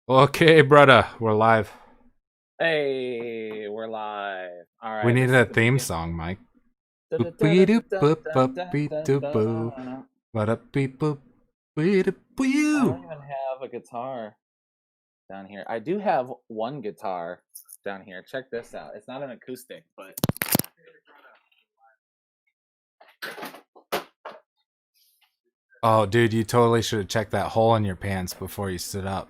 Okay, brother, we're live. Hey, we're live. All We right, need this a is the theme beginning. song, Mike. I Boop-a-doo-boop-a-beep-doo-boo. Ba-da-beep-boop-beep-doo-boo. don't even have a guitar down here. I do have one guitar down here. Check this out. It's not an acoustic, but Oh, dude, you totally should have checked that hole in your pants before you stood up.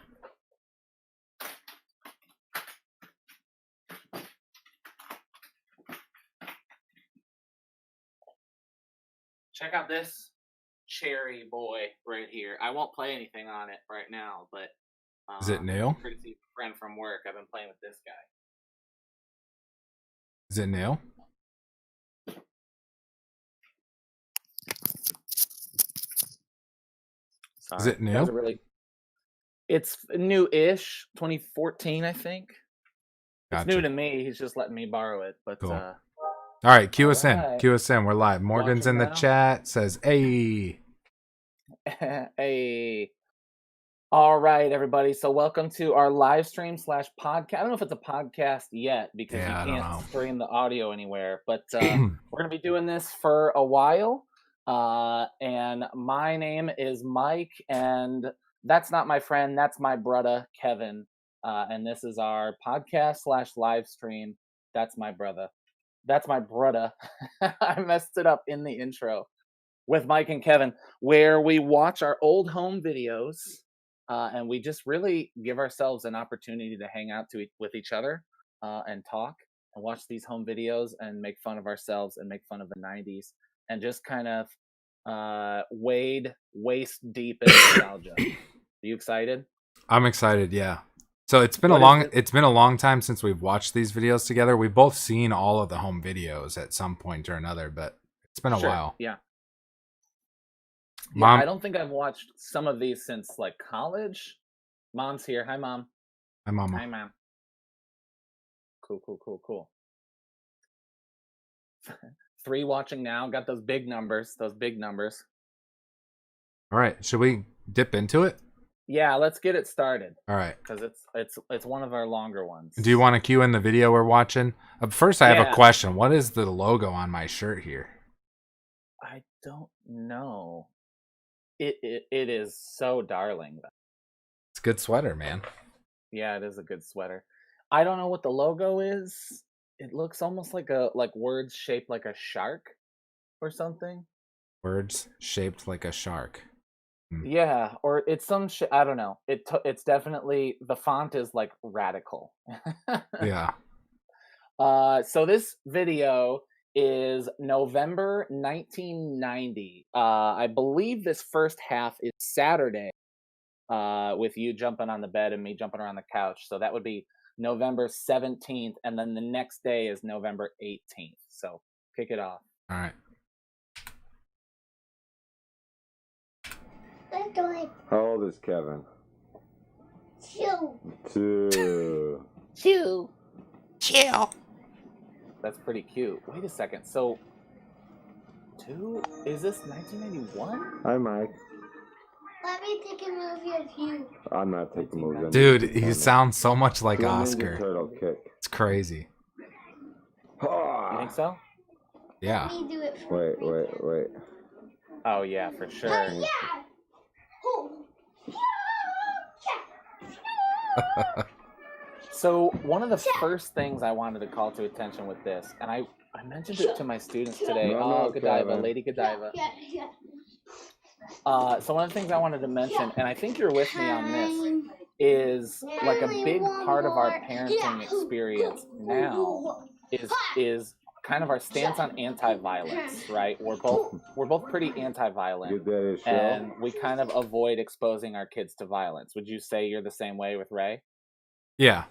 check out this cherry boy right here. I won't play anything on it right now, but Is it new? courtesy of a friend from work, I've been playing with this guy. Is it new? Sorry, Is it that was new? a really. It's new-ish, 2014, I think. It's new Gotcha. to me. He's just letting me borrow it, but Cool. All right, cue all us in. right. Cue us in. We're live. Morgan's Launching in the now. chat. Says, "Hey." Hey. All right, everybody. So welcome to our live stream slash podcast. I don't know if it's a podcast yet because Yeah, you I don't can't know. stream the audio anywhere, but we're going to be doing this for a while. And my name is Mike, and that's not my friend. That's my brother, Kevin. And this is our podcast slash live stream. That's my brother. That's my brother. I messed it up in the intro with Mike and Kevin, where we watch our old home videos and we just really give ourselves an opportunity to hang out with each other and talk and watch these home videos and make fun of ourselves and make fun of the 90s and just kind of wade waist deep in nostalgia. Are you excited? I'm excited. Yeah. So it's been What is it? it's been a long time since we've watched these videos together. We've both seen all of the home videos at some point or another, but it's been a Sure. while. Yeah. Yeah, Mom, I don't think I've watched some of these since like college. Mom's here. Hi, Mom. hi, Mama. Hi, Mom. Cool. 3 watching now. Got those big numbers. Those big numbers. All right, should we dip into it? Yeah, let's get it started All right. because it's one of our longer ones. Do you want to cue in the video we're watching? First, I have a Yeah. question. What is the logo on my shirt here? I don't know. It is so darling. It's a good sweater, man. Yeah, it is a good sweater. I don't know what the logo is. It looks almost like words shaped like a shark or something. Words shaped like a shark. Yeah, or it's some shit. I don't know. It's definitely the font is like radical. Yeah. So this video is November 1990. I believe this first half is Saturday, with you jumping on the bed and me jumping around the couch. So that would be November 17th, and then the next day is November 18th. So kick it off. All right. How old is Kevin? 2. 2. Chill. That's pretty cute. Wait a second. So, 2? Is this 1991? Hi, Mike. Let me take a movie of you. I'm not taking moves. Dude, he sounds so much like Do a Ninja Oscar. Turtle kick. It's crazy. You think so? Yeah. Let me do it for Wait. Oh yeah, for sure. Oh, yeah. Oh. So one of the first things I wanted to call to attention with this, and I mentioned it to my students today. No, Godiva, Kevin. Lady Godiva. Yeah. So one of the things I wanted to mention, and I think you're with me on this, is like a big part of our parenting experience now is kind of our stance on anti-violence, right? We're both pretty anti-violent, Give that a show. and we kind of avoid exposing our kids to violence. Would you say you're the same way with Ray? Yeah.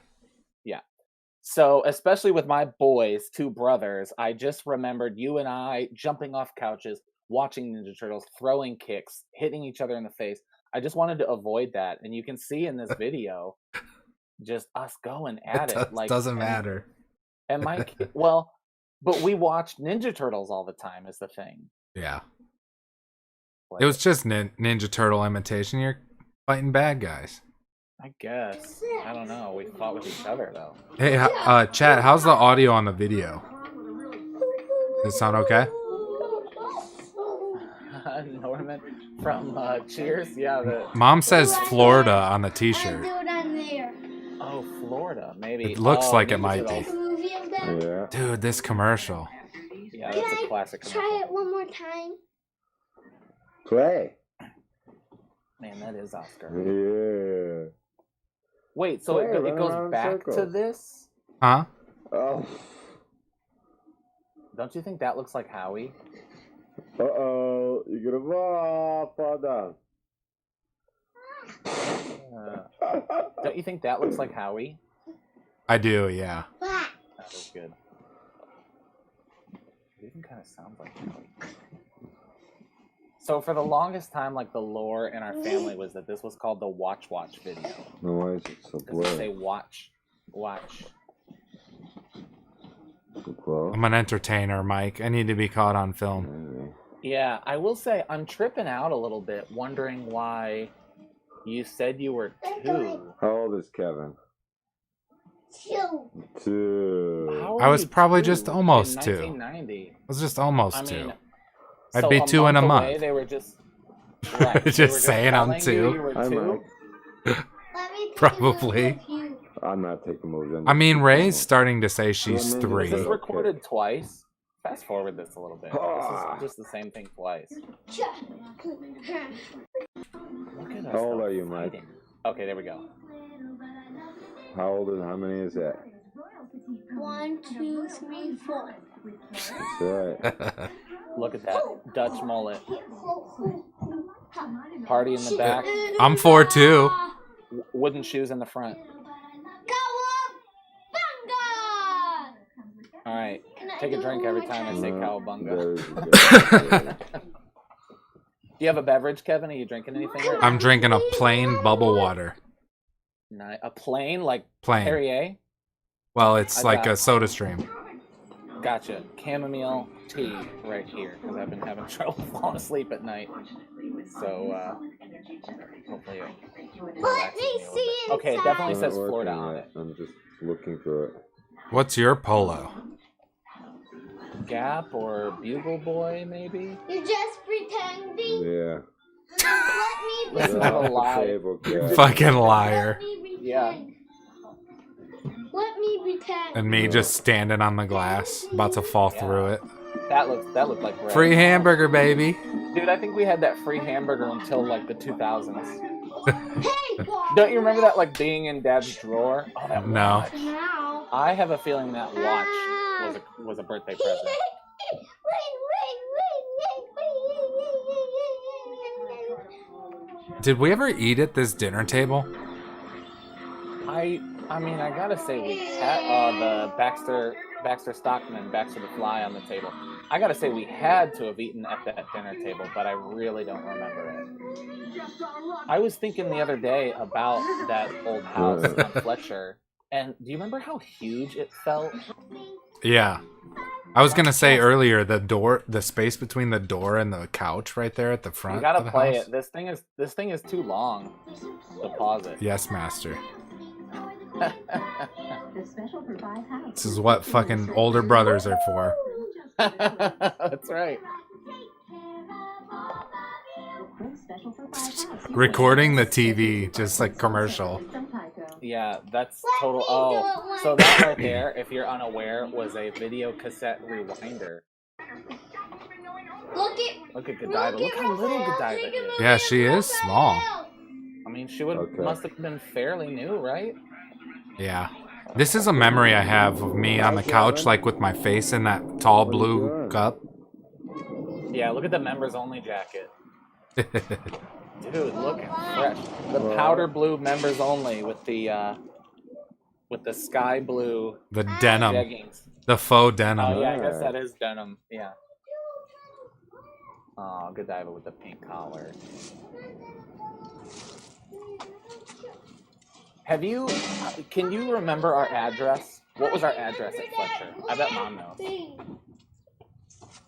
So, especially with my boys, 2 brothers, I just remembered you and I jumping off couches, watching Ninja Turtles, throwing kicks, hitting each other in the face. I just wanted to avoid that. And you can see in this video just us going at it. Like doesn't matter. And my well, but we watched Ninja Turtles all the time is the thing. Yeah. Like, It was just Ninja Turtle imitation. You're fighting bad guys. I guess. I don't know. We fought with each other though. Hey, chat, how's the audio on the video? Does it sound okay? Norman from Cheers. Yeah. Mom says Florida on the I t-shirt. do it on there. Oh, Florida, maybe. It looks like it maybe might it's be. Take a movie of that. Yeah. Dude, this commercial. Yeah, Can that's a I classic. try commercial. it one more time? Play. Man, that is Oscar. Yeah. Wait, so Play, it run goes around in back to circles. this? Huh? Oh. Don't you think that looks like Howie? Uh-oh. You're gonna fall down. Don't you think that looks like Howie? I do, yeah. What? That is good. It even kind of sounds like Howie. So for the longest time, like the lore in our family was that this was called the Watch video. No, why is it so Because we say blurry? watch. So close. I'm an entertainer, Mike. I need to be caught on film. Maybe. Yeah, I will say I'm tripping out a little bit, wondering why you said you were 2. How old is Kevin? 2. 2. How I are was you probably 2 just almost in 2. 1990? I was just almost I 2. mean, I'd so be 2 in a away, month. They were just right. Just they were saying I'm telling 2. You were Hi, 2. Mike. Let me take Probably. a movie of you. I'm not taking moves. I mean, Ray's starting to say she's Well, maybe Was 3. this recorded twice? Fast forward this a little bit. This Ah. is just the same thing twice. Look at us. How old though, are you, Mike? fighting. Okay, there we go. How old is? How many is that? 1, 2, 3, 4. That's right. Look at that Dutch mullet. Party in the back. I'm 4 too. Wooden shoes in the front. Cowabunga! All right. Can I Take a do drink it every one more time I time? say Very cowabunga. good. Do you have a beverage, Kevin? Are you drinking anything? Right now? I'm drinking a plain bubble water. A plain, like Plain. Perrier? Well, it's I like got- a soda stream. Gotcha. Chamomile tea right here, because I've been having trouble falling asleep at night. So, hopefully it Let relaxes me a little see bit. Okay, it inside. definitely It's says not Florida working on yet. it. I'm just looking through it. What's your polo? Gap or Bugle Boy, maybe? You're just pretending. Yeah. Let me Listen Get to the off lie. table, kid. Fucking liar. Let me pretend. Yeah. Let me pretend. And me just standing on the glass, about to fall through it. That looked like bread. Free hamburger, baby. Dude, I think we had that free hamburger until like the 2000s. Hey, Don't you remember that like being in Dad's drawer? Oh, that No. watch. now. I have a feeling that watch was a birthday present. Did we ever eat at this dinner table? I mean, I gotta say we had the Baxter Stockman, Baxter the Fly on the table. I gotta say we had to have eaten at that dinner table, but I really don't remember it. I was thinking the other day about that old house on Fletcher, and do you remember how huge it felt? Yeah. I was gonna say earlier, the space between the door and the couch right there at the front. You gotta of the play house. it. This thing is too long to pause it. Yes, master. This is what fucking older brothers are for. That's right. Recording the TV, just like commercial. Yeah, that's Let total. me do Oh, it one so that right there, if you're unaware, was a video cassette rewinder. Look at Godiva. Look how little Godiva is. Yeah, she is small. I mean, she must have been fairly new, right? Yeah. This is a memory I have of me on the couch, like with my face in that tall blue cup. Yeah, look at the members only jacket. Dude, looking fresh. The powder blue members only with the sky blue The denim. jeggings. The faux denim. Oh yeah, I guess that is denim. Yeah. Oh, Godiva with the pink collar. Can you remember our address? What was our address at Fletcher? I bet Mom knows.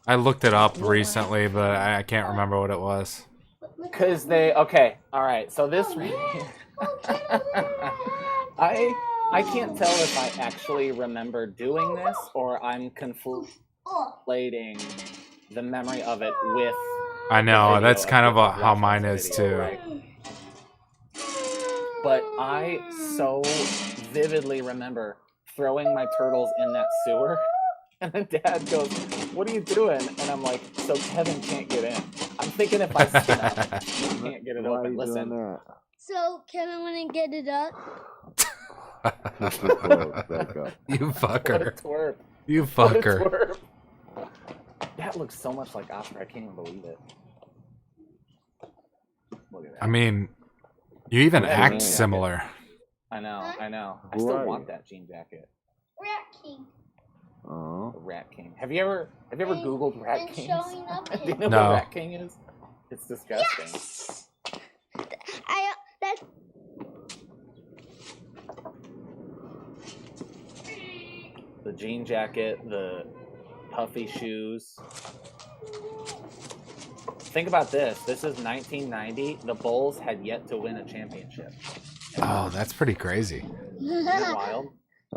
I looked it up recently, but I can't remember what it was. Cause they okay, all right. So this, I can't tell if I actually remember doing this or I'm conflating the memory of it with. I know, video that's of kind of just how watching mine this is video, too. right? But I so vividly remember throwing my turtles in that sewer, and then Dad goes, "What are you doing?" And I'm like, "So Kevin can't get in." I'm thinking if I snap, he can't get it Why are open. you Listen, doing that? So Kevin wouldn't get it up. Back up. You what a fucker. twerp! You What a fucker. twerp! That looks so much like Oscar. I can't even believe it. Look at that. I mean, you even Yeah, act jean jacket. similar. I know. I Who still are want you? that jean jacket. Rat King. Oh. The Rat King. Have you ever Googled Rat And Kings? showing up Do you know No. what Rat King is? It's disgusting. Yes. That's The jean jacket, the puffy shoes. Think about this. This is 1990. The Bulls had yet to win a championship. Oh, that's pretty crazy. Isn't it wild?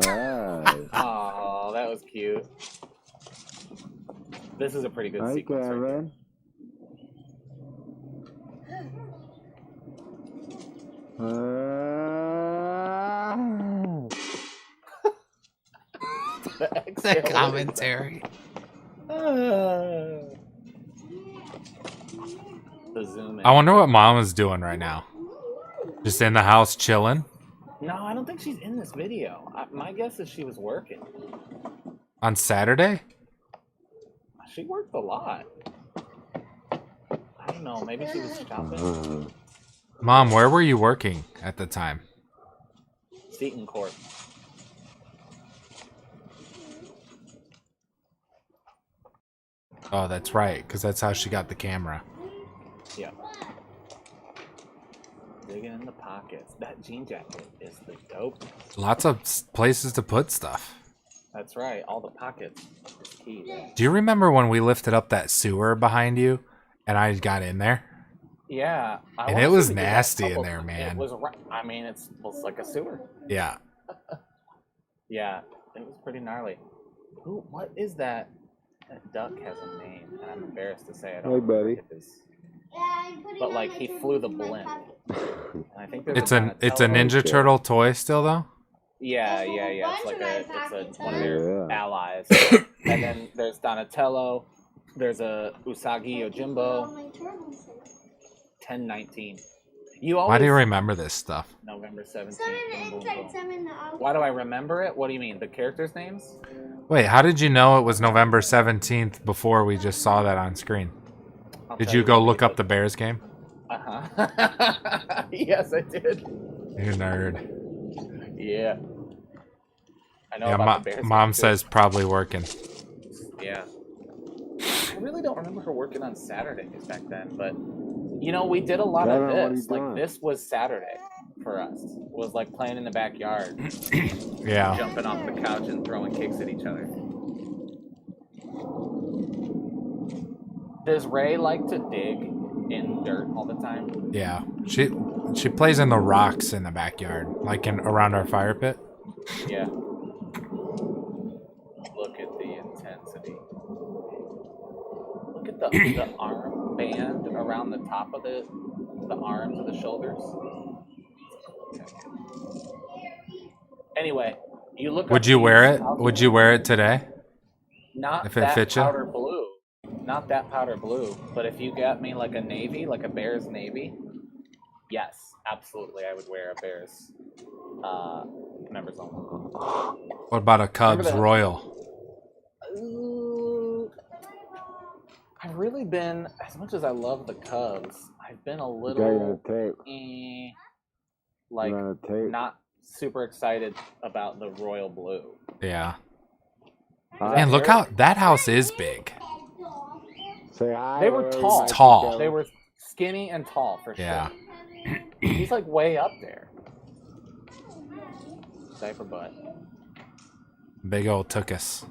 Hey. Oh, that was cute. This is a pretty good Hi, sequence right there. Kevin. The exhale. commentary. The zoom in. I wonder what mom is doing right now. Just in the house chilling No, I don't think she's in this video. My guess is she was working. on Saturday? She worked a lot. I don't know. Maybe she was shopping. Mom, where were you working at the time? Seton Court. Oh, that's right, because that's how she got the camera. Yeah. Digging in the pockets. That jean jacket is the dope. Lots of places to put stuff. That's right. All the pockets is key there. Do you remember when we lifted up that sewer behind you and I got in there? Yeah. I And wanna it say was we did that nasty in couple there, times. man. It was. I mean, it's like a sewer. Yeah. Yeah. It was pretty gnarly. Ooh, what is that? That duck has a name, and I'm embarrassed to say I don't Hey, know buddy. what it is. yeah, I put it But on like my he turtles flew the in my blimp. pocket. And I think there's It's a Donatello. Ninja Okay. Turtle toy still though? Yeah, There's a yeah, whole yeah. It's bunch like in my pockets, one of their Yeah. allies. And then there's Donatello. There's a Usagi All Yojimbo. my turtles in. 1019. You always Why do you remember this stuff? November 17th. Some in Boom, the boom, inside, boom. some in the outside. Why do I remember it? What do you mean? The characters' names? Wait, how did you know it was November 17th before we just saw that on screen? I'll Did tell you go when we look get up the Bears game? Uh-huh. Yes, I did. You nerd. Yeah. I know Yeah, about the Bears. mom game, too. says probably working. Yeah. I really don't remember her working on Saturdays back then, but you know, we did a lot Kevin, what are of you this. Like doing? this was Saturday for us. Was like playing in the backyard, Yeah. jumping off the couch and throwing kicks at each other. Does Ray like to dig in dirt all the time? Yeah. She plays in the rocks in the backyard, like around our fire pit. Yeah. Look at the intensity. Look at the arm band around the top of the arms of the shoulders. Anyway, you look. Would up you wear these it? houses- Would you wear it today? Not if it that fits you? powder blue. Not that powder blue. But if you got me like a navy, like a Bears navy, yes, absolutely, I would wear a Bears members only. What about a Cubs that? Royal? I've really been, as much as I love the Cubs, I've been a You little, got tape. like, You got tape. not super excited about the royal blue. Yeah. Hi. Man, look how that house is big. Say hi. They were Larry. tall. It's tall. They were skinny and tall for sure. Yeah. He's like way up there. Diaper butt. Big old took us.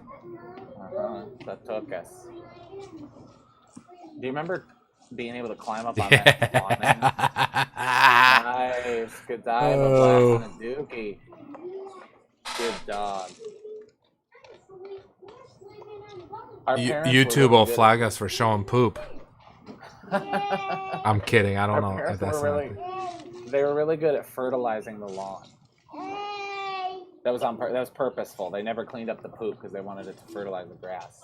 That took us. Do you remember being able to climb up on that awning. Nice. Good dive. A Oh. blast and a dookie. Good dog. Our parents were YouTube really will good flag us for showing poop. I'm kidding. I don't know if that's They were really good at fertilizing the lawn. That was that was purposeful. They never cleaned up the poop because they wanted it to fertilize the grass.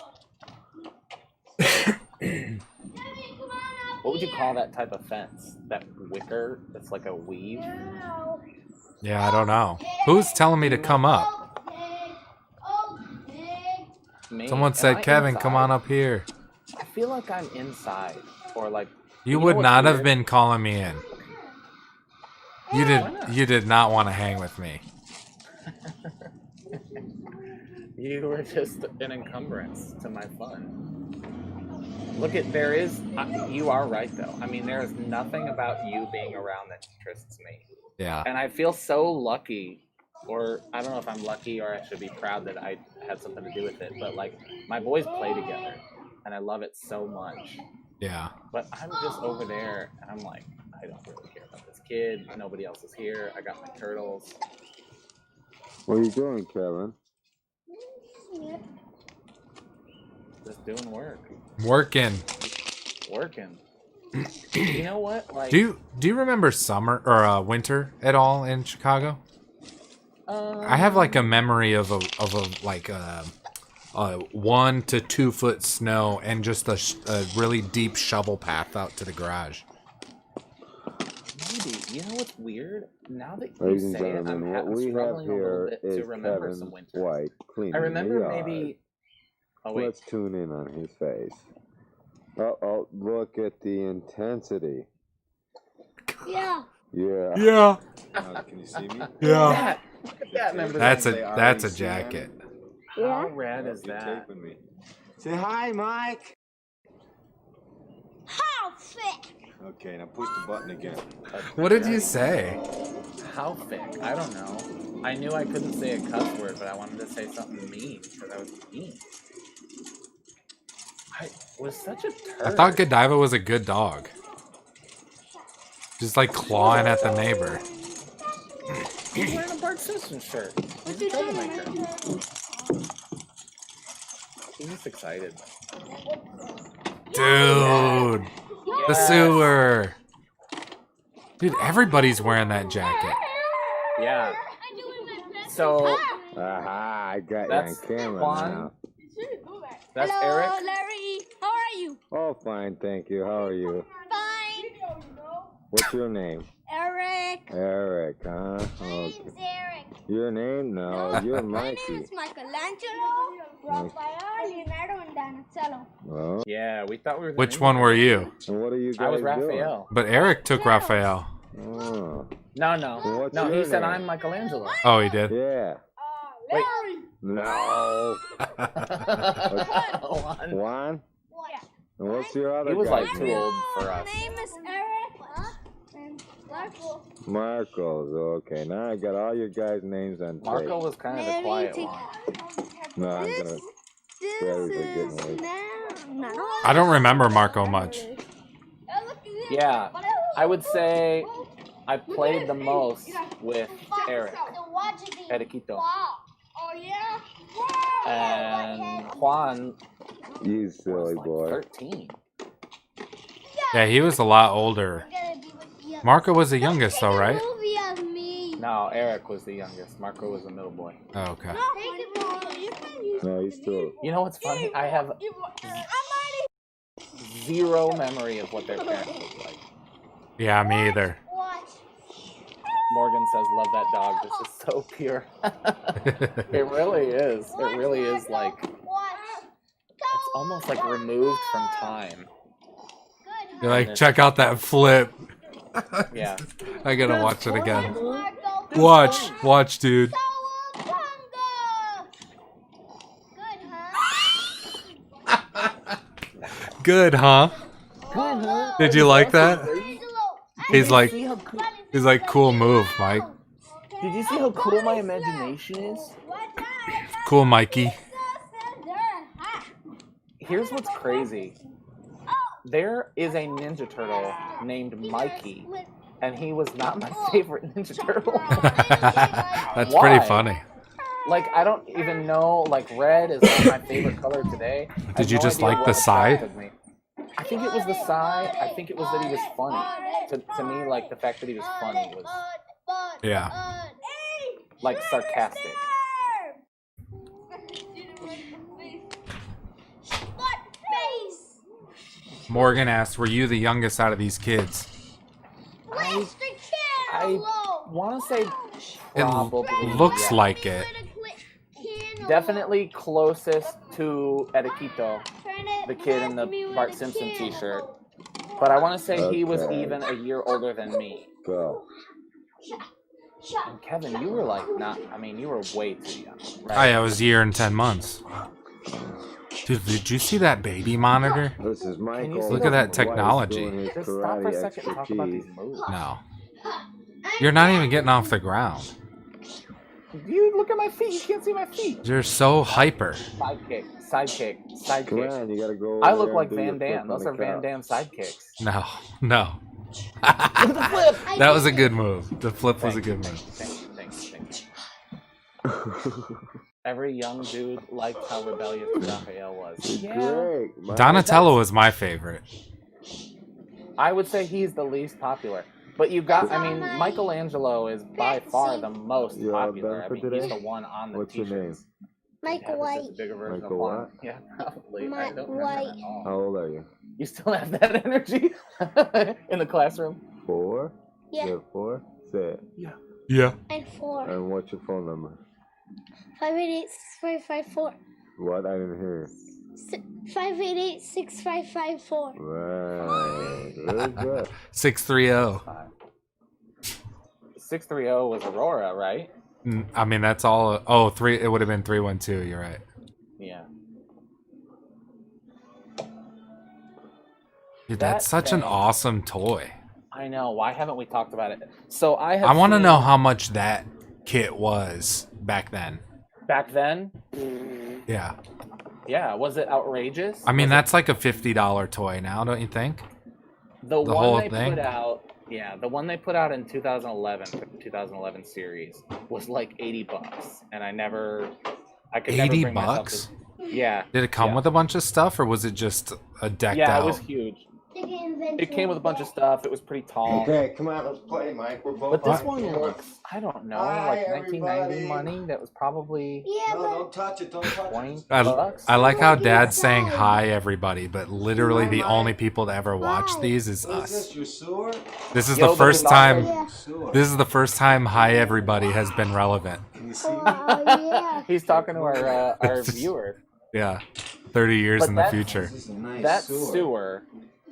What would you call that type of fence? That wicker that's like a weave? Yeah, I don't know. Who's telling me to come up? Me. Someone Am said, I Kevin, inside? come on up here. I feel like I'm inside, or like You know would what's not have weird? been calling me in. You did not want to hang with me. You were just an encumbrance to my fun. Look at there is. You are right though. I mean, there is nothing about you being around that interests me, Yeah. and I feel so lucky. Or I don't know if I'm lucky or I should be proud that I had something to do with it. But like my boys play together, and I love it so much. Yeah. But I'm just over there, and I'm like, I don't really care about this kid. Nobody else is here. I got my turtles. What are you doing, Kevin? Just doing work. Working. Working. You know what? Like, Do you remember summer or winter at all in Chicago? I have like a memory of a 1 to 2 foot snow and just a really deep shovel path out to the garage. Maybe. You know what's weird? Now that you Ladies and say it, gentlemen, what I'm we have struggling a little here bit is to remember Kevin some winters. White cleaning I remember the yard. maybe. Oh wait. Let's tune in on his face. Oh, look at the intensity. Yeah. Yeah. Yeah. Can you see me? Yeah. That member. That's a jacket. How rad is that? Me. Say hi, Mike. How thick? Okay, now push the button again. What did you say? How thick? I don't know. I knew I couldn't say a cuss word, but I wanted to say something mean because I was mean. I was such a turd. I thought Godiva was a good dog. Just like clawing at the neighbor. He's wearing a Bart Simpson shirt. He's a troublemaker. He's just excited. Dude. The Yes. sewer. Dude, everybody's wearing that jacket. Yeah. So Aha, I got That's you on camera Juan. now. that's Hello, Eric. Larry. How are you? Oh, fine, thank you. How are you? Fine. What's your name? Eric. Eric, huh? My Okay. name's Eric. Your name? No, you're My Mikey. name's Michelangelo, Raphael, Leonardo, and Donatello. Oh, Yeah, we thought we were. the Which ninja one were turtles. you? and what are you guys I was doing? Raphael. But Eric took Raphael. Oh, No. What's No, he your said name? I'm Michelangelo. Oh, he did? yeah. Larry. No. Juan. Juan? Yeah. And what's your other He was guy's like too name? old for us. My name is Eric. And Marco. Marcos. Okay, now I got all your guys' names on tape. Marco was kind of the quiet one. No, I'm gonna. This Everybody is getting now. I don't remember Marco much. Yeah, I would say I played the most with Eric, Eriquito, Oh yeah. and Juan You was silly like boy. 13. Yeah, he was a lot older. Marco was the youngest though, right? No, Eric was the youngest. Marco was the middle boy. Oh, okay. No, he's still. You know what's funny? I have zero memory of what their parents looked like. Yeah, me either. Morgan says, "Love that dog. This is so pure." It really is. It really is like it's almost like removed from time. You're like, check out that flip. Yeah. I gotta watch it again. Watch, dude. Good, huh? Did you like that? He's like, cool move, Mike. Did you see how cool my imagination is? Cool, Mikey. Here's what's crazy. there is a Ninja Turtle named Mikey, and he was not my favorite Ninja Turtle. That's Why? pretty funny. Like, I don't even know, like, red is not my favorite color today. Did you just like the what Psy? attracted me. I think it was the Psy. I think it was that he was funny. To me, like, the fact that he was funny was... Yeah. Like, sarcastic. Morgan asked, were you the youngest out of these kids? I want to say It probably looks yes. like it. Definitely closest to Edequito, the kid in the Bart Simpson t-shirt. But I want to say he was even a year older than me. Go. And Kevin, you were like not, I mean, you were way too young, right? I was a year and 10 months. Dude, did you see that baby monitor? This is Michael. Look at that technology. Just stop for a second and talk about these moves. No. You're not even getting off the ground. You look at my feet. You can't see my feet. You're so hyper. Sidekick, sidekick, sidekick. Man, you gotta go I look like Van Damme. Those are Van Damme sidekicks. No, no. The flip. That was a good move. The flip was a good move. Thanks. Every young dude liked how rebellious Raphael was. Yeah. Great. Donatello is my favorite. I would say he's the least popular. But you got, I mean, Michelangelo is by far the most popular. I mean, he's the one on the What's your name? t-shirts. Michael Yeah, this is White. a bigger version Michael of one. what? Yeah, probably. I Mike don't remember White. at all. How old are you? You still have that energy in the classroom? 4? Yeah. You're 4? Say it. Yeah. And 4. And what's your phone number? 588-6554. What? I didn't hear. 588-6554. Right. Very good. 630. 630 was Aurora, right? I mean, that's all. Oh, three. It would have been 312. You're right. Yeah. Dude, that's such an awesome toy. I know. Why haven't we talked about it? So I want to know how much that kit was back then. Back then? Yeah. Yeah. Was it outrageous? I mean, that's like a $50 toy now, don't you think? The one whole they thing? put out. Yeah, the one they put out in 2011 for the 2011 series was like $80, and I could never bring myself $80? to. Yeah. Did it come with a bunch of stuff, or was it just a decked Yeah, out? it was huge. It came with a bunch of stuff. It was pretty tall. Okay, come on, let's play, Mike. We're both. But this one looks, I don't know, like 1990 money. That was probably Yeah, No, but don't touch it. Don't touch it. $20. I like how Dad's saying hi, everybody, but literally the only people to ever watch these is What is this, us. your sewer? This is Yo, the first time. yeah. Sewer. This is the first time hi, everybody has been relevant. Can you see? Oh, yeah. He's talking to our viewers. Yeah, 30 years But in the that's- future. This is a nice That sewer.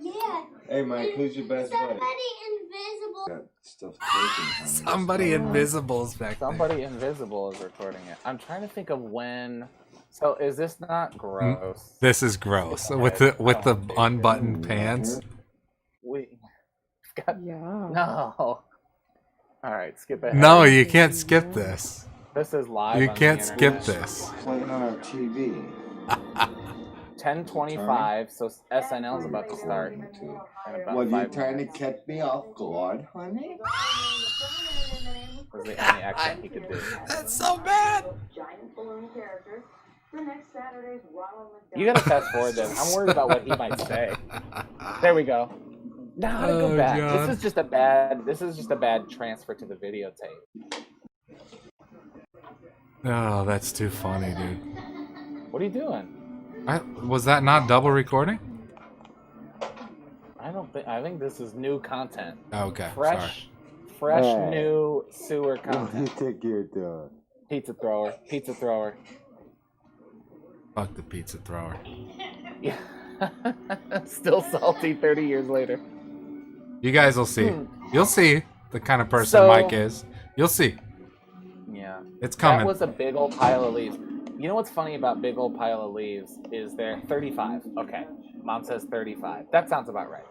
Yeah. Hey, Mike, who's your best buddy? Somebody invisible. Got stuff taken. Somebody invisible's back there. Somebody invisible is recording it. I'm trying to think of when. So is this not gross? This is gross with the unbuttoned pants. We got no. All right, skip it. No, you can't skip this. This is live. You on the can't skip internet. this. Playing on our TV. 10:25. So SNL is about to start. In about What, you 5 trying to minutes. catch me off guard, honey? Was the only accent he could do. That's so bad. You gotta fast forward this. I'm worried about what he might say. There we go. Now how to go Oh, back. God. This is just a bad transfer to the videotape. Oh, that's too funny, dude. What are you doing? Was that not double recording? I think this is new content. Okay, Fresh Hey. new sewer What do you content. think you're doing? Pizza thrower. Fuck the pizza thrower. Yeah. Still salty 30 years later. You guys will see. You'll see the kind of person So- Mike is. You'll see. Yeah. It's coming. That was a big old pile of leaves. You know what's funny about big old pile of leaves is they're 35. Okay. Mom says 35. That sounds about right.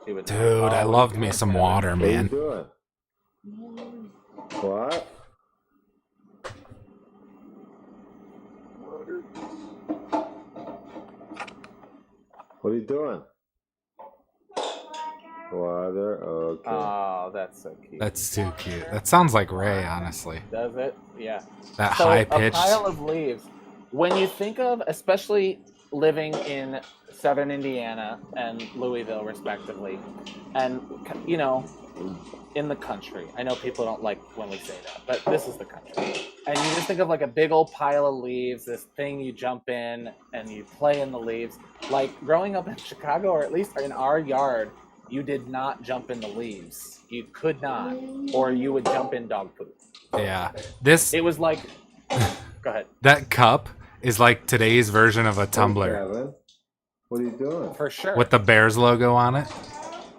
She would know. Dude, I Oh, loved me some water, What are you man. doing? What? What are you doing? Water. Okay. Oh, that's so cute. That's too cute. That sounds like Ray, honestly. Does it? Yeah. That So high a pitched. pile of leaves. When you think of, especially living in southern Indiana and Louisville, respectively, and you know, in the country. I know people don't like when we say that, but this is the country. And you just think of like a big old pile of leaves, this thing you jump in and you play in the leaves. Like growing up in Chicago, or at least in our yard, you did not jump in the leaves. You could not, or you would jump in dog poop. Yeah. This. It was like, go ahead. That cup is like today's version of a Hey, tumbler Kevin. What are you doing? For sure. with the Bears logo on it.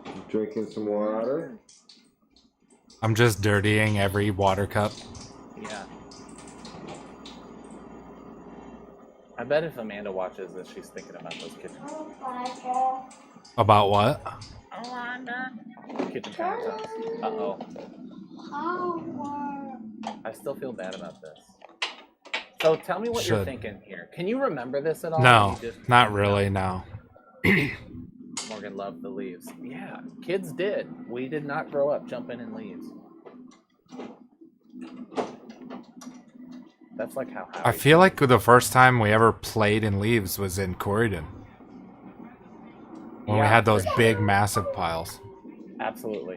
You drinking some water? I'm just dirtying every water cup. Yeah. I bet if Amanda watches this, she's thinking about those kitchen About what? kitchen countertops. Uh-oh. I still feel bad about this. So tell me what you're Should. thinking here. Can you remember this at all? No, You just- not really, no. Morgan loved the leaves. Yeah, kids did. We did not grow up jumping in leaves. That's like how I feel like the first time we ever played in leaves was in Corridon. When we Yeah, had those for big, massive piles. Absolutely.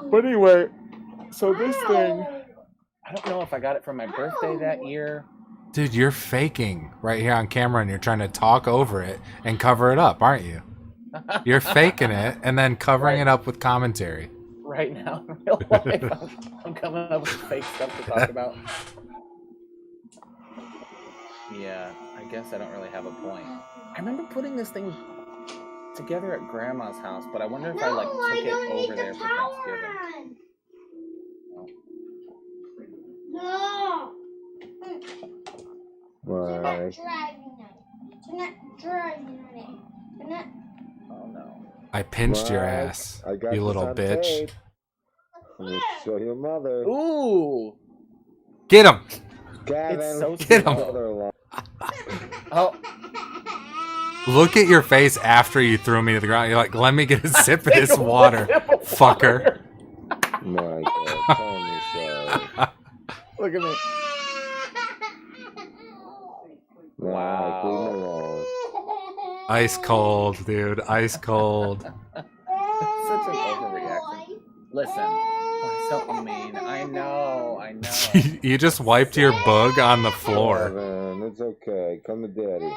But anyway, so this thing, I don't know if I got it for my birthday that year. Dude, you're faking right here on camera and you're trying to talk over it and cover it up, aren't you? You're faking it and then covering it up with commentary. Right now in real life, I'm coming up with fake stuff to talk about. Yeah, I guess I don't really have a point. I remember putting this thing together at Grandma's house, but I wonder if I like took it over there for Thanksgiving. No. Why? Oh no. I pinched your Mike, ass, I got you this little on bitch. tape. I'm gonna show your mother. Ooh! Get him! Gavin, It's so Get him. mother-in-law. Oh, Look at your face after you threw me to the ground. You're like, let me get a sip of this water, fucker. My God, tell me so. Look at me. Mike, leave me alone. Ice cold, dude. Ice cold. Such an overreaction. Listen, why so mean? I know. You just wiped your bug on the floor. Gavin, it's okay. Come to daddy.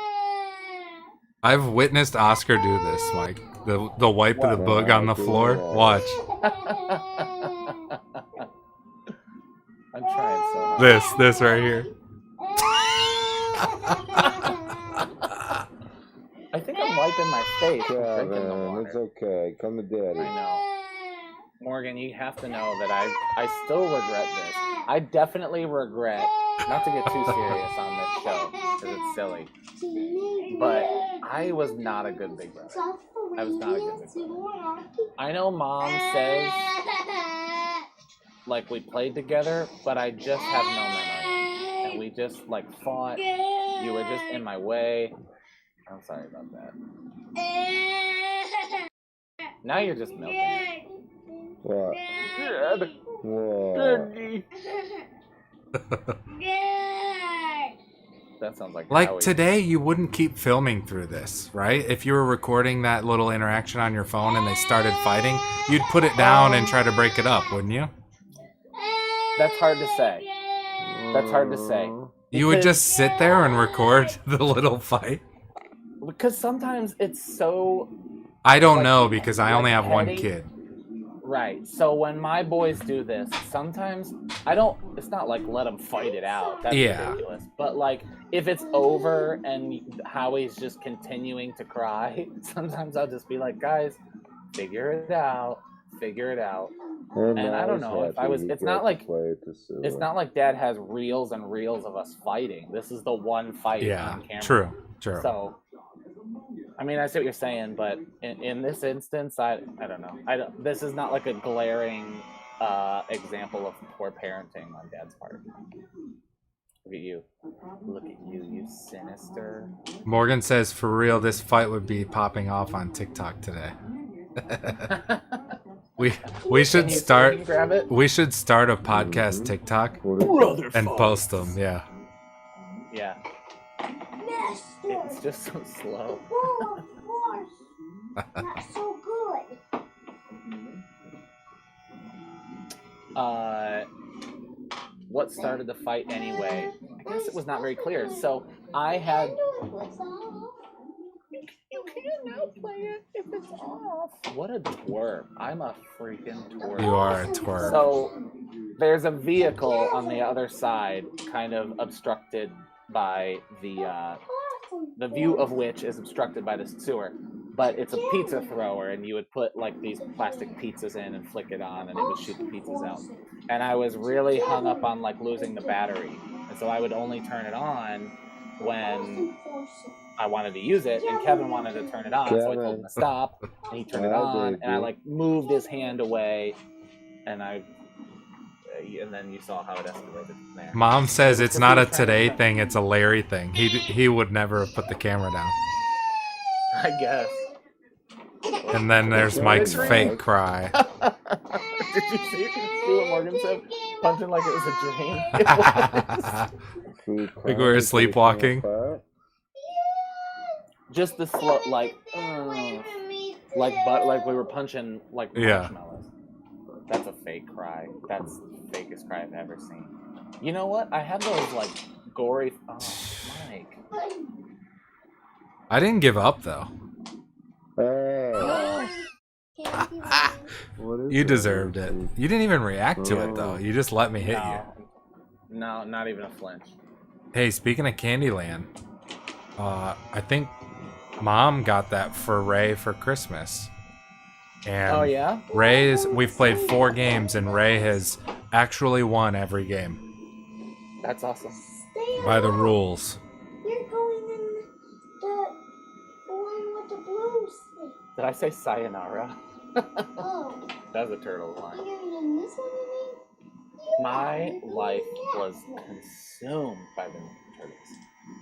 I've witnessed Oscar do this, Mike. The wipe of the bug on the floor. Watch. I'm trying so hard. This right here. I think I'm wiping my face. from drinking the Gavin, it's water. okay. Come to daddy. I know. Morgan, you have to know that I still regret this. I definitely regret, not to get too serious on this show, because it's silly, but I was not a good big brother. I was not a good big brother. I know Mom says, like, we played together, but I just have no memory. And we just, like, fought. You were just in my way. I'm sorry about that. Now you're just milking it. What? Good. What? That sounds like Like Howie. today, you wouldn't keep filming through this, right? If you were recording that little interaction on your phone and they started fighting, you'd put it down and try to break it up, wouldn't you? That's hard to say. That's hard to say. You would Because- just sit there and record the little fight? Because sometimes it's so I don't Like, know because I only have one petty. kid. right. So when my boys do this, sometimes I don't. It's not like let them fight it out. That's Yeah. ridiculous. But like if it's over and Howie's just continuing to cry, sometimes I'll just be like, guys, figure it out. Figure it out. And I don't know if I was. It's not like it's not like Dad has reels and reels of us fighting. This is the one fight Yeah, on camera. true. So, I mean, I see what you're saying, but in this instance, I don't know. This is not like a glaring example of poor parenting on Dad's part. Look at you. Look at you, you sinister. Morgan says, for real, this fight would be popping off on TikTok today. we should Can you start. grab it? We should start a podcast TikTok and post them. Yeah. Yeah. It's just so slow. Oh, of course. Not so good. What started the fight anyway? I guess it was not very clear. So I had. You can now play it if it's off. What a twerp. I'm a freaking twerp. You are a twerp. So there's a vehicle on the other side, kind of obstructed by the view of which is obstructed by the sewer. But it's a pizza thrower, and you would put like these plastic pizzas in and flick it on, and it would shoot the pizzas out. And I was really hung up on like losing the battery, and so I would only turn it on when I wanted to use it, and Kevin wanted to turn it on, so I told him to stop, and he turned it on, and I like moved his hand away, and then you saw how it escalated from there. Mom says it's not a today thing; it's a Larry thing. He would never have put the camera down. I guess. And then there's Mike's fake cry. Did you see what Morgan said? Punching like it was a dream. It was. Like we were sleepwalking. Just the slow, like we were punching like marshmallows. That's a fake cry. That's the fakest cry I've ever seen. You know what? I had those like gory. Oh, Mike. I didn't give up though. Hey. You deserved it. You didn't even react to it though. You just let me hit you. No, not even a flinch. Hey, speaking of Candyland, I think Mom got that for Ray for Christmas. And oh yeah? We've played 4 games and Ray has actually won every game. That's awesome. By the rules. You're going in the one with the blue stick. Did I say sayonara? Oh. That was a turtle line. You're in this one, you mean? My life was consumed by the Ninja Turtles.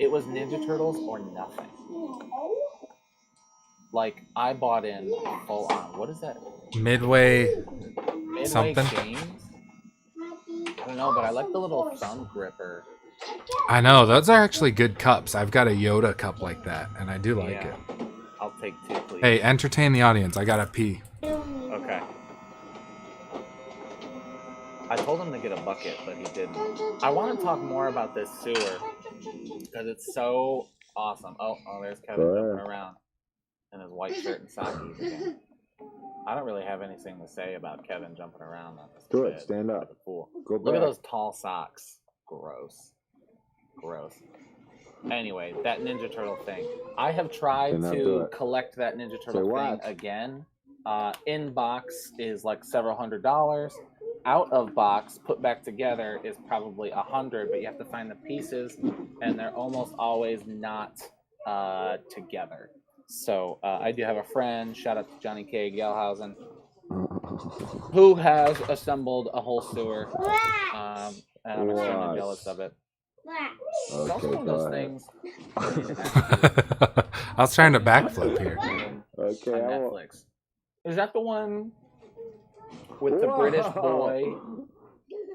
It was Ninja Turtles or nothing. No. Like, I bought in full on. What is that? Midway something? Games? I don't know, but I like the little thumb gripper. I know, those are actually good cups. I've got a Yoda cup like that, and I do like it. I'll take 2, please. Hey, entertain the audience. I gotta pee. Okay. I told him to get a bucket, but he didn't. I want to talk more about this sewer because it's so awesome. Oh, there's Kevin jumping around in his white shirt and sockies again. I don't really have anything to say about Kevin jumping around on this. Do it. Stand up. Pool. Go back. Look at those tall socks. Gross. Anyway, that Ninja Turtle thing. I have tried to collect that Ninja Turtle thing again. In box is like several $100s. Out of box, put back together is probably $100, but you have to find the pieces, and they're almost always not together. So I do have a friend, shout out to Johnny K. Gelhausen, who has assembled a whole sewer, and I'm extremely jealous of it. It's also one of those things. I was trying to backflip here. Okay. On Netflix. Is that the one with the British boy?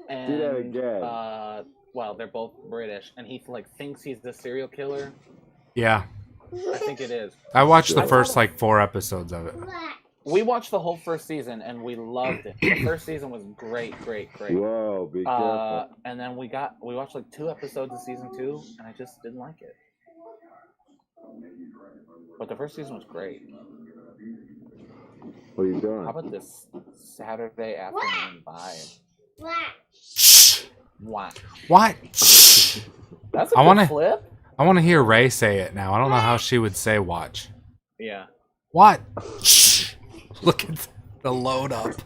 And do that again. Well, they're both British, and he like thinks he's the serial killer. Yeah. I think it is. I watched the first like 4 episodes of it. We watched the whole first season and we loved it. The first season was great. Whoa, be careful. And then we watched like 2 episodes of season 2, and I just didn't like it. But the first season was great. What are you doing? How about this Saturday afternoon vibe? What? That's a good flip. I want to hear Ray say it now. I don't know how she would say watch. Yeah. What? Look at the load up.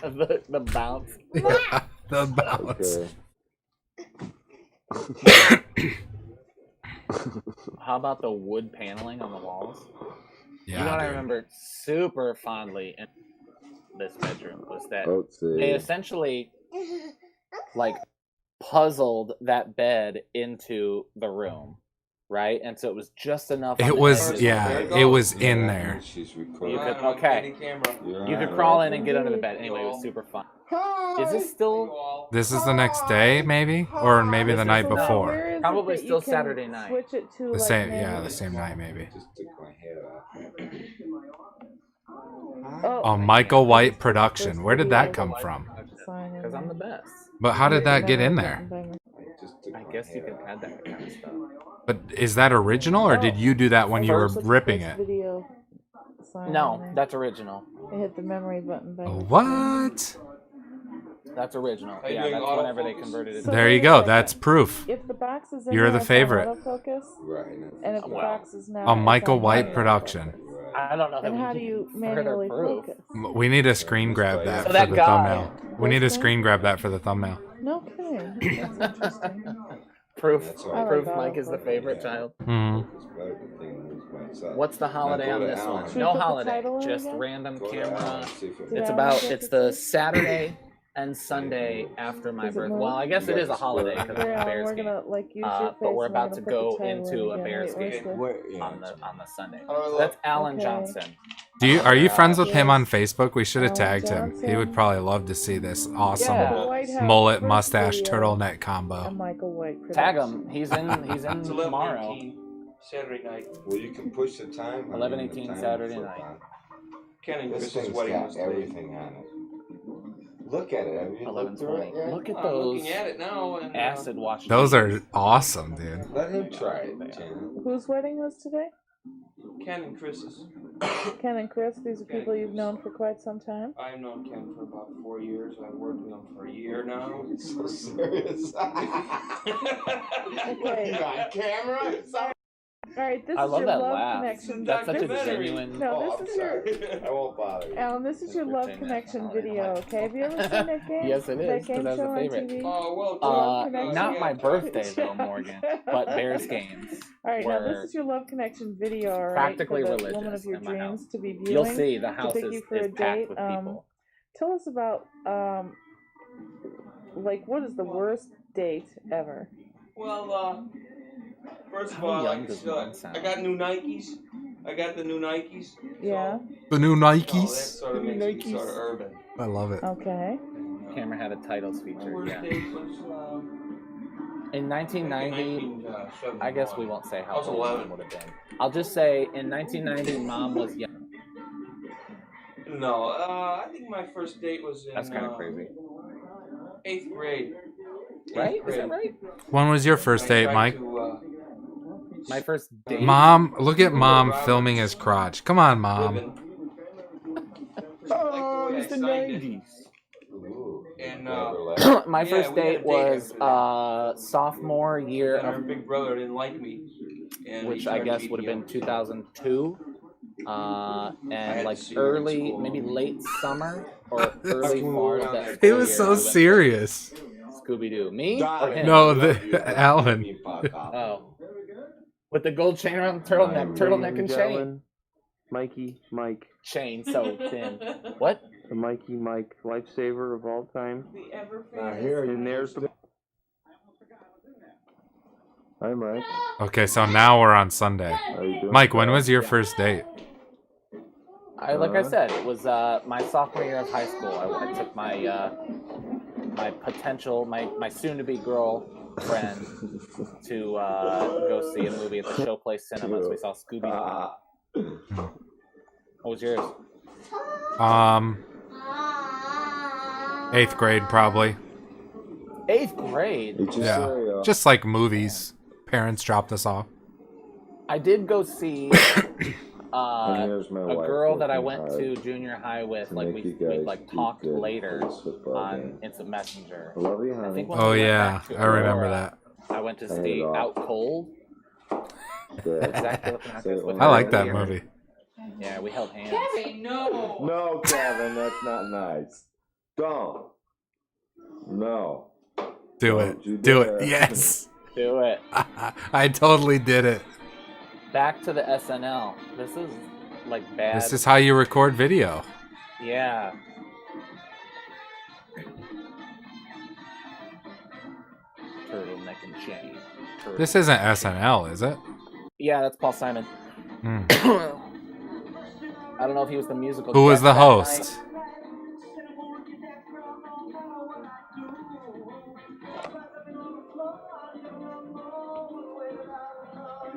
the bounce. Yeah, the bounce. Okay. How about the wood paneling on the walls? Yeah, you know what I remember super fondly in this bedroom was that Let's see. they essentially like puzzled that bed into the room, right? And so it was just enough. On It the was, edges yeah, where it was in there. She's you recording. could, okay, you could crawl in and get under the bed. Anyway, it was super fun. Is this still? This is the next day, maybe? Or maybe the night no. before. Where is Probably it that still you can Saturday night. Switch it to The like same, yeah, manually? the same night, maybe. Just took my hair off. Oh, Michael White production. Where did that come from? Because I'm the best. But how did that get in there? I guess you can add that kind of stuff. But is that original, or did you do that when you were First ripping it? Video sign No, on there. that's original. I hit the memory button. What? That's original. Are you Yeah, doing that's whenever they autofocus? converted it. So There you wait a go. second. That's proof. If the box is in You're there, the it's on favorite. autofocus, Right. and if the Well, box is not, A it's Michael on White manual production. focus. I don't know. And that how we do you need further manually proof. focus? We need to screen grab that So for that the guy- thumbnail. We need to This thing? screen grab that for the thumbnail. No kidding. That's interesting. Proof. That's all I like Proof. autofocus. Mike is the favorite child. Hmm. What's the holiday on this one? Should we No put the holiday. title in Just again? random camera. Did It's I about. almost It's get the to see? Saturday and Sunday after my Does it birth. move? Well, I guess it is a holiday because of the Yeah, Bears we're game gonna like use your face. but we're and about gonna to put go the title into in a again. Bears Wait, game. where's on the Sunday. How do I So look? that's Alan Okay. Johnson. Are you friends with him Yes. on Facebook? We should have Alan tagged him. He would Johnson. probably love to see this awesome Yeah. The White House mullet first mustache video, turtleneck A combo. Michael White Tag production. him. He's in. He's in It's tomorrow. 11:18 Saturday night. Well, you can push the time. 11:18 Saturday night. Ken and This Chris's thing's wedding got was today. everything on it. Look at it. Have you looked through it 11:20. yet? Look at I'm those looking at it now. And, acid wash. Those are awesome, dude. Let him try it, Jan. Whose wedding was today? Ken and Chris's. Ken and Chris. These are people you've known for quite some time. I've known Ken for about 4 years. I've worked with him for a year now. He's so serious. Okay. on camera? All right, this I is love your that love laugh. connection. That's such a Documentary. genuine. No, Oh, this I'm is your sorry. I won't bother you. Alan. This is your love Thing connection that's video. on. Okay, have you ever seen that game? Yes, it That is, 'cause game that's a show on favorite. TV. Oh, well, Connection. Not my yeah. birthday though, Morgan, but Bears games. All right, now were this is your love connection video. All right, practically for the woman religious of your in my dreams house. to be viewing. You'll see the house take is you for a packed date. with people. Tell us about like what is the worst date ever? Well, first of How all, young like, does Mom sound? I got new Nikes. I got the new Nikes. Yeah. The new So, that Nikes. sort of makes me sort of urban. I love it. Okay. Camera had a titles My feature. worst Yeah. date was, In 1990, 1971. I guess we won't say I how was old 11. Mom would have been. I'll just say in 1990, Mom was young. No, I think my first date was in That's kind of crazy, 8th grade. right? Eighth Is that grade. right? When was your first I date, tried Mike? to, My first date. Mom, look at Mom filming his crotch. Come on, Mom. ribbon. Oh, it's the 90s. Ooh. And, My Yeah, first we had a date date was after sophomore year And our of, big brother didn't like me. And which he I tried to guess beat would have me been up. 2002, had and to like see her in early, school. maybe late summer or early fall of that. He school was year, so we went serious. Scooby Doo. Me or him? No, Alan. Oh, with the gold chain around the turtleneck and chain. Mikey, Mike, Chain so thin. What? the Mikey Mike lifesaver of all time. Here, And there's the. Hi, Mike. Okay, so now we're on Sunday. How you doing? Mike, when was your first date? Like I said, it was my sophomore year of high school. I took my my potential, my soon-to-be girlfriend to go see a movie at the Showplace Cinemas. We saw Scooby Doo. What was yours? 8th grade, probably. 8th grade. Eat your Yeah. cereal. Just like movies. Parents dropped us off. I did go see And here's my a wife girl that I working went hard to junior high with. to Like make we you guys like do talked good later for this football on game. Instant Messenger. I love you, I honey. think when Oh we went yeah, back to I remember Aurora, that. I went to Turn stay it off. Out Cold. Good. Exactly looking like Say this it with one I her like that beer. movie. Yeah, we held hands. Kevin, no! No, Kevin, that's not nice. Don't. No. Do Don't you it. Do dare. it. Yes. Do it. I totally did it. Back to the SNL. This is like bad. This is how you record video. Yeah. turtleneck and chain. This isn't SNL, is it? Yeah, that's Paul Simon. Hmm. I don't know if he was the musical. Who was guest the that host? night.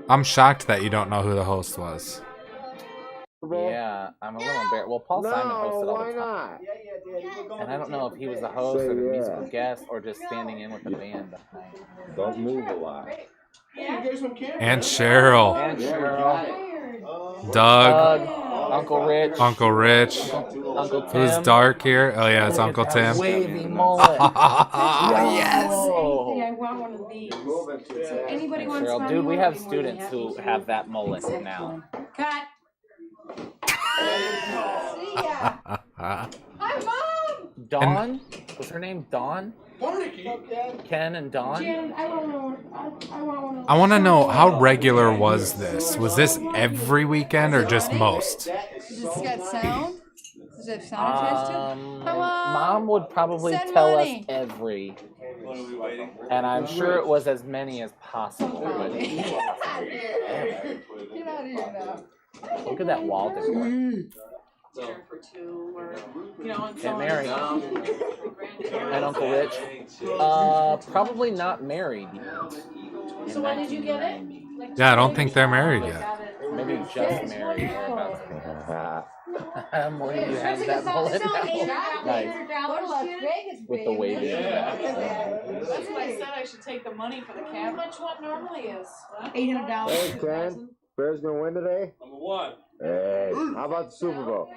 I'm shocked that you don't know who the host was. Yeah, I'm a little embarrassed. Well, Paul Simon hosted all the time. And I don't know if he was the host or the musical guest or just standing in with the band that night. Don't move a lot. And Cheryl. And Cheryl. Doug. Uncle Rich. Uncle Rich. Uncle Tim. Who's dark here? Oh yeah, it's Look Uncle at that Tim. wavy mullet. Yes. Anything, I want one of these. So anybody And wants Cheryl, one? dude, we You have want one? students who have that mullet now. Cut. See ya. Hi, Mom. Dawn? Was her name Dawn? Ken and Dawn? Jen, I don't know. I want one of I want to know, how regular was this? Was this every weekend or just most? Does this got sound? Does it have sound attached to it? Hello? Mom would probably Send tell money. us every. And I'm sure it was as many as possible. But Get out of here now. look at that wall decor. And Mary. And Uncle Rich. Probably not married yet. So when did you get it? Yeah, I don't think they're married yet. Maybe just married or about to. Morning, you have that mullet now. Nice. With the wavy. That's what I said. I should take the money for the cab. How much what normally is? $800. Hey, Ken. Bears gonna win today? Number one. Hey, how about the Super Bowl?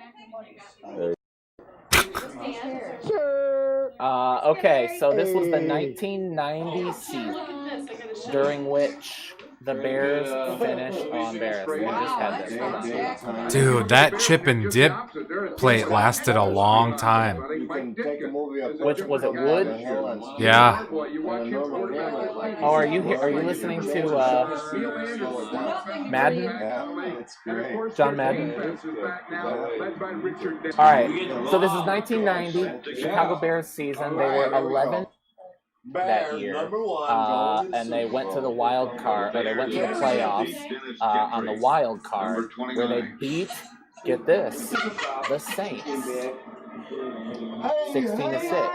Okay, so this was the 1990 season, during which the Bears finished on Bears. We just had this. Hold on. Dude, that chip and dip plate lasted a long time. Which was it? Wood? Yeah. Oh, are you here? Are you listening to Madden? John Madden. All right. So this is 1990 Chicago Bears season. They were 11 that year, and they went to the wild card, or they went to the playoffs on the wild card, where they beat, get this, the Saints, 16-6,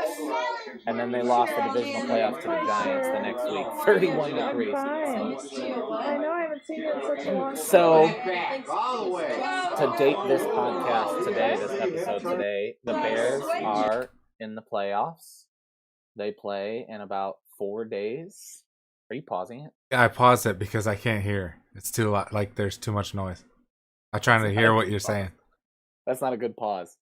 and then they lost the divisional playoffs to the Giants the next week, 31-3. I know I haven't seen you in such a long time. So, to date this podcast today, this episode today, the Bears are in the playoffs. They play in about 4 days. Are you pausing it? Yeah, I paused it because I can't hear. It's too loud. Like, there's too much noise. I'm trying to hear what you're saying. That's not a good pause.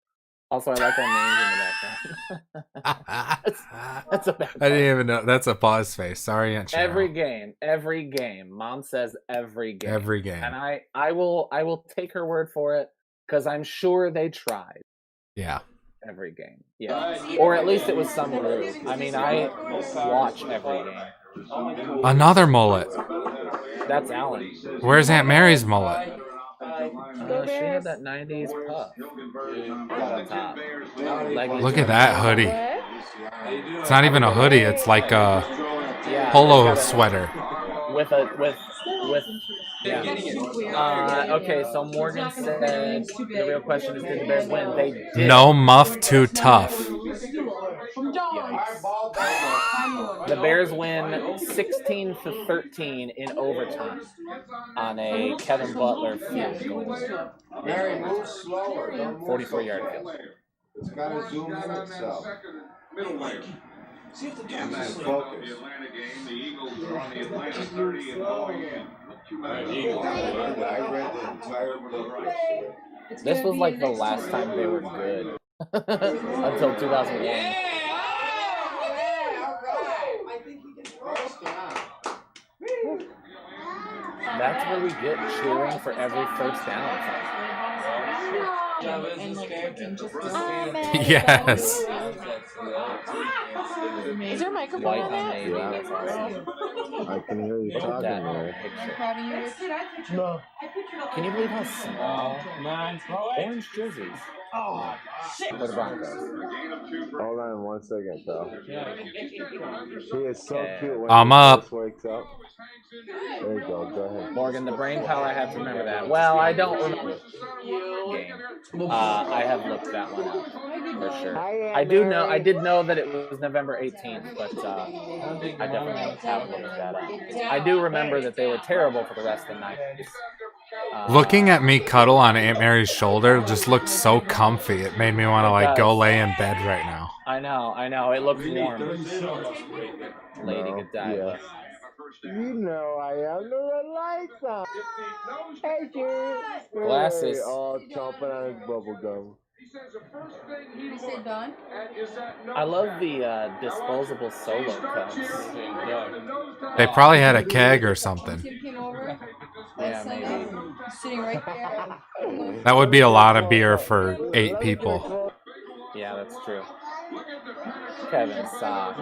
Also, I like our names in the background. that's a bad pause. I didn't even know. That's a pause face. Sorry, Aunt Cheryl. Every game. Mom says every game. Every game. And I will take her word for it, because I'm sure they tried. Yeah. Every game. Yeah. Or at least it was some group. I mean, I watch every game. Another mullet. That's Alan. Where's Aunt Mary's mullet? She had that 90s puff on top. Look at that hoodie. It's not even a hoodie. It's like a polo sweater. Okay, so Morgan said the real question is, did the Bears win? They did. No muff too tough. Yikes. The Bears win 16-13 in overtime on a Kevin Butler field goal. Mary, move slower. 44-yard field. It's got to zoom in itself. See if the And dog's then asleep. focus. The Atlanta game, the Eagles are on the Atlanta 30 and going. I read the entire book yesterday. This was like the last time they were good. Until 2001. That's where we get cheering for every first down. Yes. Is there a microphone White on on that? navy. That's awesome. I can hear you Look at talking that there. picture. Can you believe how small orange jerseys? For the Broncos. Hold on 1 second, pal. He is so Okay. cute when I'm he up. first wakes up. There you go. Go ahead. Morgan, the brain power, I have to remember that. Well, I don't remember the game. I have looked that one up for sure. I did know that it was November 18th, but I definitely haven't looked that up. I do remember that they were terrible for the rest of the night. Looking at me cuddle on Aunt Mary's shoulder just looked so comfy. It made me want to like go lay in bed right now. I know. It looks warm. Lady Godiva. You know I am the lights on. Hey, kid. Glasses. All chomping on his bubble gum. You say done? I love the disposable solo cups. They probably had a keg or something. Tim came over. Yeah, maybe. Sitting right there. That would be a lot of beer for 8 people. Yeah, that's true. Kevin socks.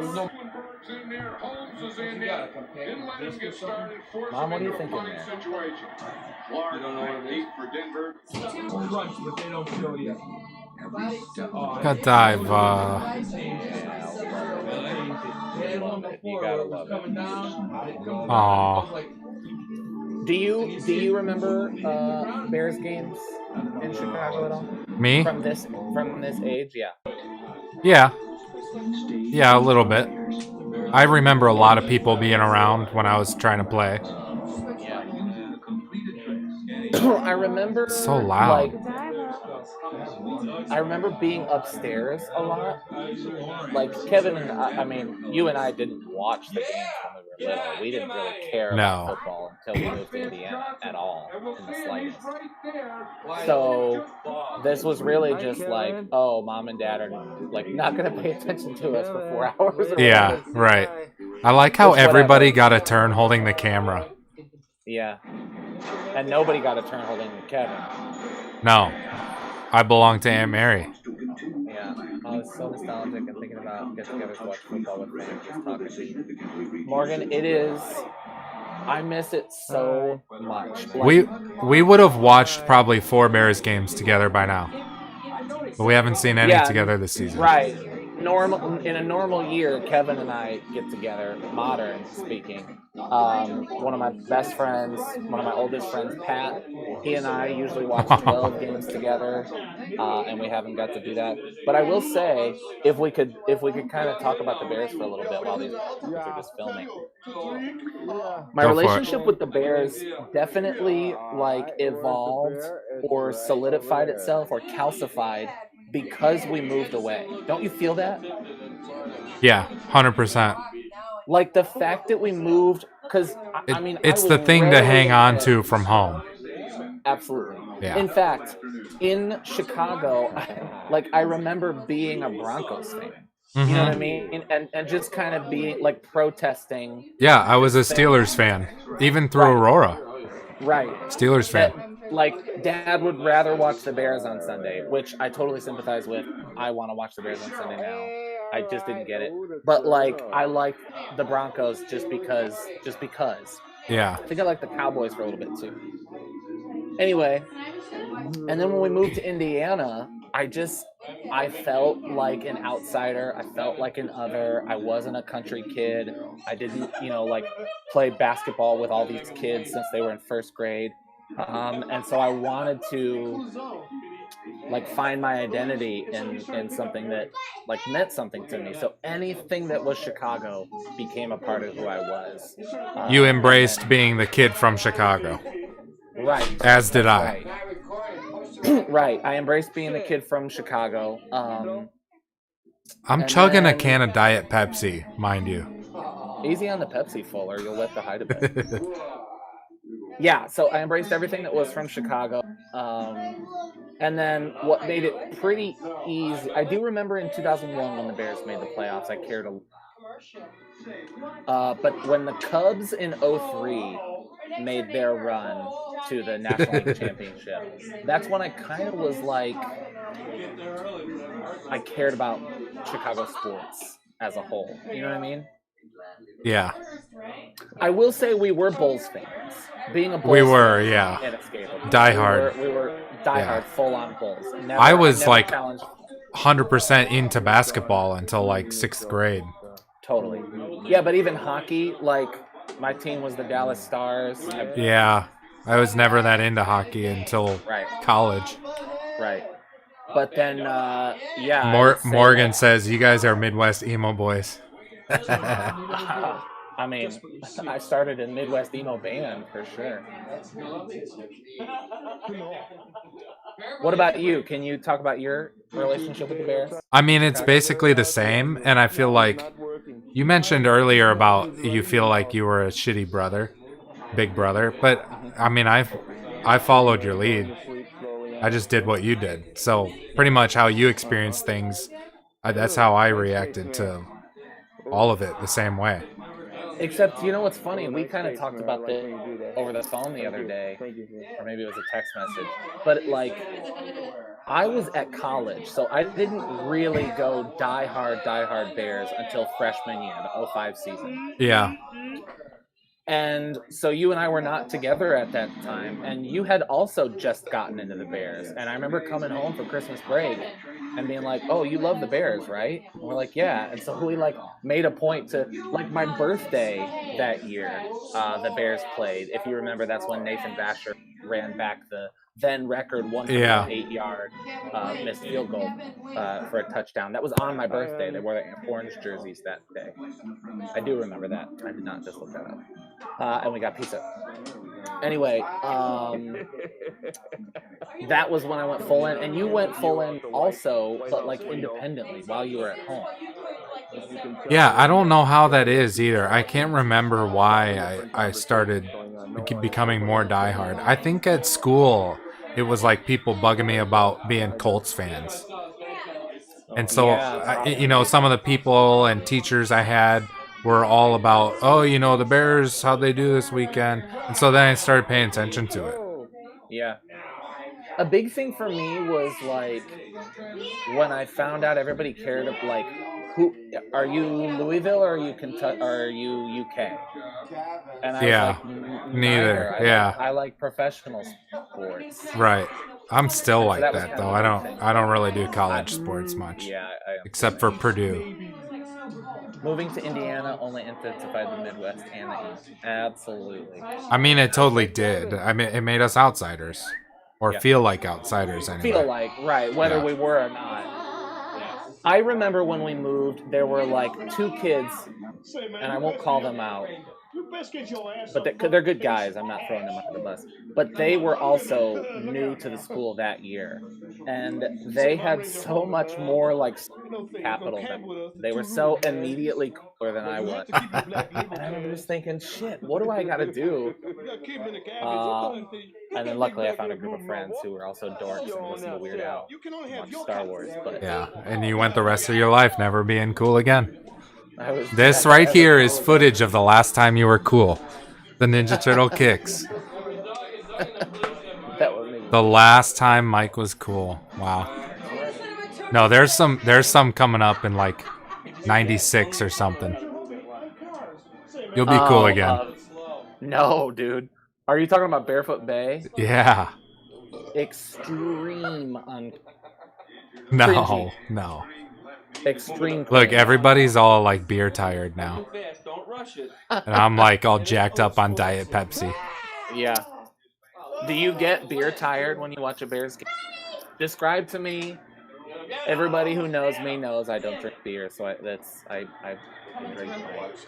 Mom, what are you thinking there? Godiva. You gotta love it. Aw. Do you remember Bears games in Chicago at all? Me? From this age, yeah. Yeah, a little bit. I remember a lot of people being around when I was trying to play. Yeah. I remember So loud. I remember being upstairs a lot. Like Kevin and I mean, you and I didn't watch the games when we were little. We didn't really care about football until we moved to Indiana at all, in the slightest. So this was really just like, oh, mom and dad are like not going to pay attention to us for 4 hours. Yeah, right. I like how everybody got a turn holding the camera. Yeah. And nobody got a turn holding Kevin. No. I belong to Aunt Mary. Yeah. I was so nostalgic and thinking about get-togethers to watch football with fans just talking to you. Morgan, it is... I miss it so much. We would have watched probably 4 Bears games together by now. But we haven't seen any together this season. Right. In a normal year, Kevin and I get together, modern speaking. One of my best friends, one of my oldest friends, Pat, he and I usually watch 12 games together, and we haven't got to do that. But I will say, if we could kind of talk about the Bears for a little bit while these are just filming. My relationship with the Bears definitely like evolved or solidified itself or calcified because we moved away. Don't you feel that? Yeah, 100%. Like the fact that we moved, because I mean, it's the thing to hang on to from home. Absolutely. Yeah. In fact, in Chicago, I remember being a Broncos fan. Mm-hmm. You know what I mean? And just kind of being like protesting. Yeah, I was a Steelers fan, even through Aurora. Right. Steelers fan. Like, Dad would rather watch the Bears on Sunday, which I totally sympathize with. I want to watch the Bears on Sunday now. I just didn't get it. But, like, I like the Broncos just because. Yeah. I think I like the Cowboys for a little bit, too. Anyway, and then when we moved to Indiana, I felt like an outsider. I felt like an other. I wasn't a country kid. I didn't, play basketball with all these kids since they were in first grade. And so I wanted to find my identity in something that meant something to me. So anything that was Chicago became a part of who I was. You embraced being the kid from Chicago. Right. As did I. Right. I embraced being the kid from Chicago. I'm chugging a can of Diet Pepsi, mind you. Easy on the Pepsi, Fuller. You'll let the height a bit. Yeah, so I embraced everything that was from Chicago. And then what made it pretty easy, I do remember in 2001 when the Bears made the playoffs, I cared a but when the Cubs in 2003 made their run to the National League Championship, that's when I kind of was like, I cared about Chicago sports as a whole. You know what I mean? Yeah. I will say we were Bulls fans. Being a Bulls we were, fan, yeah. inescapable. Die hard. We were diehard, full-on Bulls. Never, I was never like challenged. 100% into basketball until like 6th grade. Totally. Yeah, but even hockey, like my team was the Dallas Stars. Yeah, I was never that into hockey until Right. college. Right. But then, yeah. I would say Morgan that- says you guys are Midwest emo boys. I mean, I started in Midwest emo band for sure. What about you? Can you talk about your relationship with the Bears? I mean, it's basically the same, and I feel like you mentioned earlier about you feel like you were a shitty brother, big brother, but I mean, I followed your lead. I just did what you did. So pretty much how you experienced things, that's how I reacted to all of it the same way. Except, you know what's funny? We kind of talked about this over the phone the other day, or maybe it was a text message. But like, I was at college, so I didn't really go diehard Bears until freshman year, the 05 season. Yeah. And so you and I were not together at that time, and you had also just gotten into the Bears. And I remember coming home for Christmas break and being like, "Oh, you love the Bears, right?" And we're like, "Yeah." And so we like made a point to, like, my birthday that year, the Bears played. If you remember, that's when Nathan Vasher ran back the then record 108-yard missed field goal for a touchdown. That was on my birthday. They wore the orange jerseys that day. I do remember that. I did not just look that up. And we got pizza. Anyway, that was when I went full in, and you went full in also, but like independently while you were at home. Yeah, I don't know how that is either. I can't remember why I started becoming more diehard. I think at school it was like people bugging me about being Colts fans. And so, you know, some of the people and teachers I had were all about, oh, you know, the Bears, how'd they do this weekend? And so then I started paying attention to it. Yeah. A big thing for me was like when I found out everybody cared of like, who are you, Louisville, or are you Kentucky, or are you UK? And I was like, neither. I like professional sports. Right. I'm still like that that though. I don't really do college sports much. Yeah, except for Purdue. Moving to Indiana only intensified the Midwest and the East. Absolutely. I mean, it totally did. I mean, it made us outsiders, or feel like outsiders anyway. Feel like, right, whether we were or not. I remember when we moved, there were like 2 kids, and I won't call them out, but they're good guys. I'm not throwing them under the bus. But they were also new to the school that year, and they had so much more like capital than they were, so immediately cooler than I was. And I remember just thinking, shit, what do I got to do? And then luckily I found a group of friends who were also dorks and listened to Weird Al and watched Star Wars. But yeah, and you went the rest of your life never being cool again. This I right here is footage of the last time you were cool. The Ninja Turtle kicks. The last time Mike was cool. Wow. No, there's some coming up in like 96 or something. You'll be cool again. No, dude. Are you talking about Barefoot Bay? Yeah. Extreme No. Extreme. Look, everybody's all like beer tired now. And I'm like all jacked up on Diet Pepsi. Yeah. Do you get beer tired when you watch a Bears game? Describe to me. Everybody who knows me knows I don't drink beer, so I drink.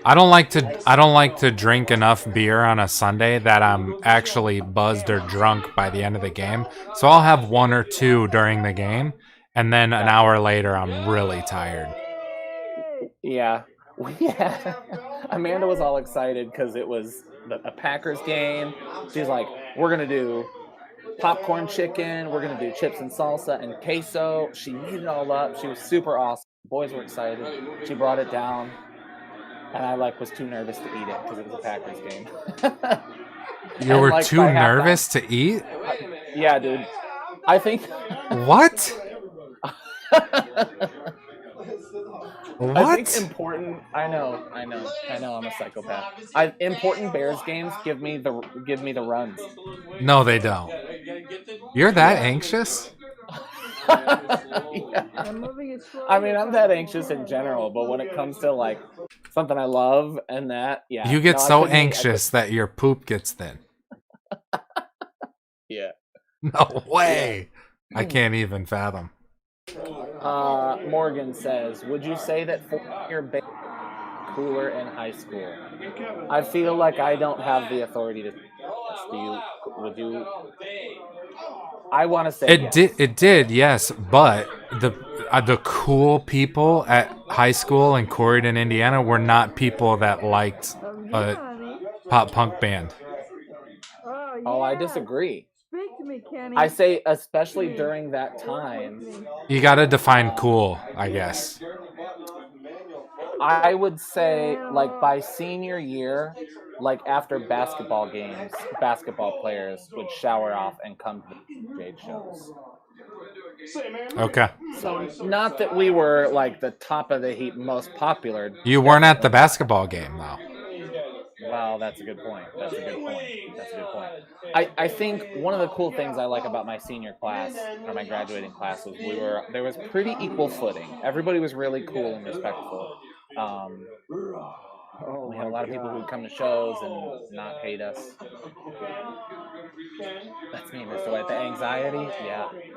I don't like to drink enough beer on a Sunday that I'm actually buzzed or drunk by the end of the game. So I'll have 1 or 2 during the game, and then an hour later I'm really tired. Yeah. Amanda was all excited because it was a Packers game. She's like, we're going to do popcorn chicken, we're going to do chips and salsa and queso. She made it all up. She was super awesome. Boys were excited. She brought it down. And I was too nervous to eat it because it was a Packers game. You were too nervous to eat? Yeah, dude. I think... What? What? I think important. I know. I'm a psychopath. Important Bears games give me the runs. No, they don't. You're that anxious? Yeah. I mean, I'm that anxious in general, but when it comes to like something I love and that, yeah. You get No, I so couldn't- I anxious that your poop gets thin. Yeah. No way. I can't even fathom. Morgan says, would you say that your band cooler in high school? I feel like I don't have the authority to. Would you? I want to say It yes. did, yes, but the cool people at high school in Corydon, Indiana, were not people that liked a pop punk band. Oh, I disagree. Speak to me, Kenny. I say, especially during that time, You gotta define cool, I guess. I would say, like, by senior year, like, after basketball games, basketball players would shower off and come to the stage shows. Okay. So, not that we were, like, the top of the heap, most popular. You weren't at the basketball game, though. Well, that's a good point. That's a good point. I think one of the cool things I like about my senior class, or my graduating class, was there was pretty equal footing. Everybody was really cool and respectful. We had a lot of people who would come to shows and not hate us. That's me, Mr. White. The anxiety, yeah, it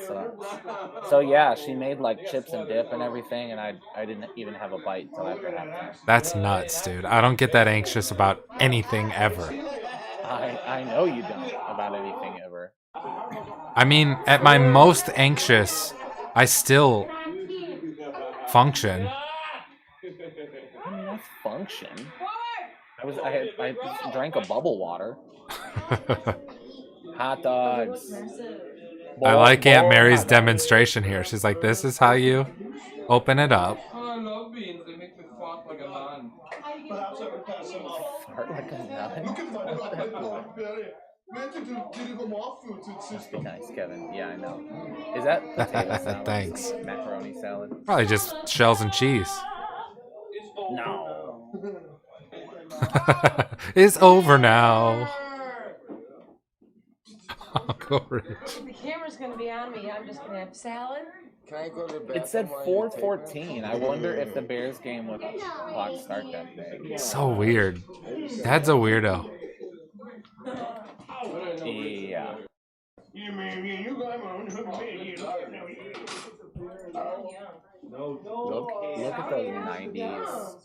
sucks. So yeah, she made like chips and dip and everything, and I didn't even have a bite until after halftime. That's nuts, dude. I don't get that anxious about anything ever. I know you don't about anything ever. I mean, at my most anxious, I still function. I mean, that's function. I drank a bubble water. Hot dogs. I like Aunt Mary's demonstration here. She's like, this is how you open it up. Oh, I love beans. They make me fart like a nun. Fart like a nun? Must be nice, Kevin. Yeah, I know. Is that potato salad? Thanks. Macaroni salad? Probably just shells and cheese. No. It's over now. Oh, Corey. The camera's gonna be on me. I'm just gonna have salad. Can I go to the It said 4:14. I wonder if the Bears game would clock start that day. So weird. Dad's a weirdo. Yeah. Look at those 90s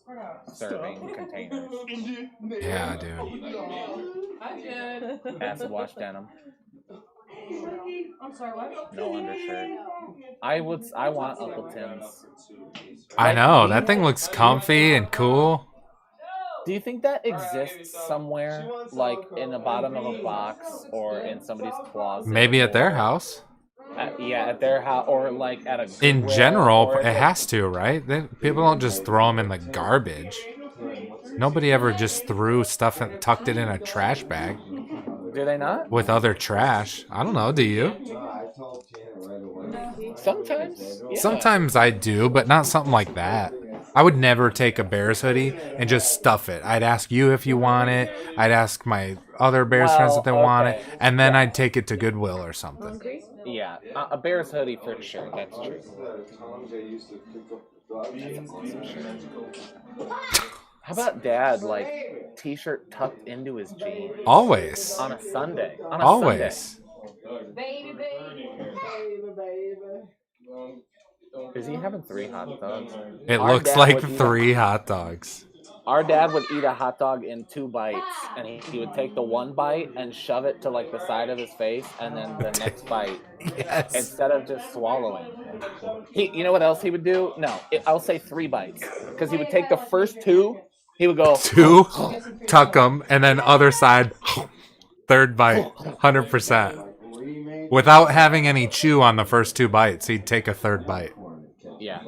serving containers. Yeah, dude. Acid wash denim. I'm sorry, what? No undershirt. I want Uncle Tim's. I know. That thing looks comfy and cool. Do you think that exists somewhere? Like in the bottom of a box or in somebody's closet? Maybe at their house. At their house, or like at a. In general, it has to, right? People don't just throw them in the garbage. Nobody ever just threw stuff and tucked it in a trash bag. Do they not? With other trash. I don't know, do you? Sometimes. Yeah. Sometimes I do, but not something like that. I would never take a Bears hoodie and just stuff it. I'd ask you if you want it. I'd ask my other Bears friends if they want it. And then I'd take it to Goodwill or something. Yeah, a Bears hoodie for sure. That's true. How about Dad, like, t-shirt tucked into his jeans? Always. On a Sunday. Always. Baby. Is he having 3 hot dogs? It looks like 3 hot dogs. Our dad would eat a hot dog in 2 bites, and he would take the 1 bite and shove it to like the side of his face, and then the next bite, instead of just swallowing. You know what else he would do? No, I'll say 3 bites, because he would take the first 2, he would go 2, tuck them, and then other side, 3rd bite, 100%. Without having any chew on the first 2 bites, he'd take a 3rd bite. Yeah,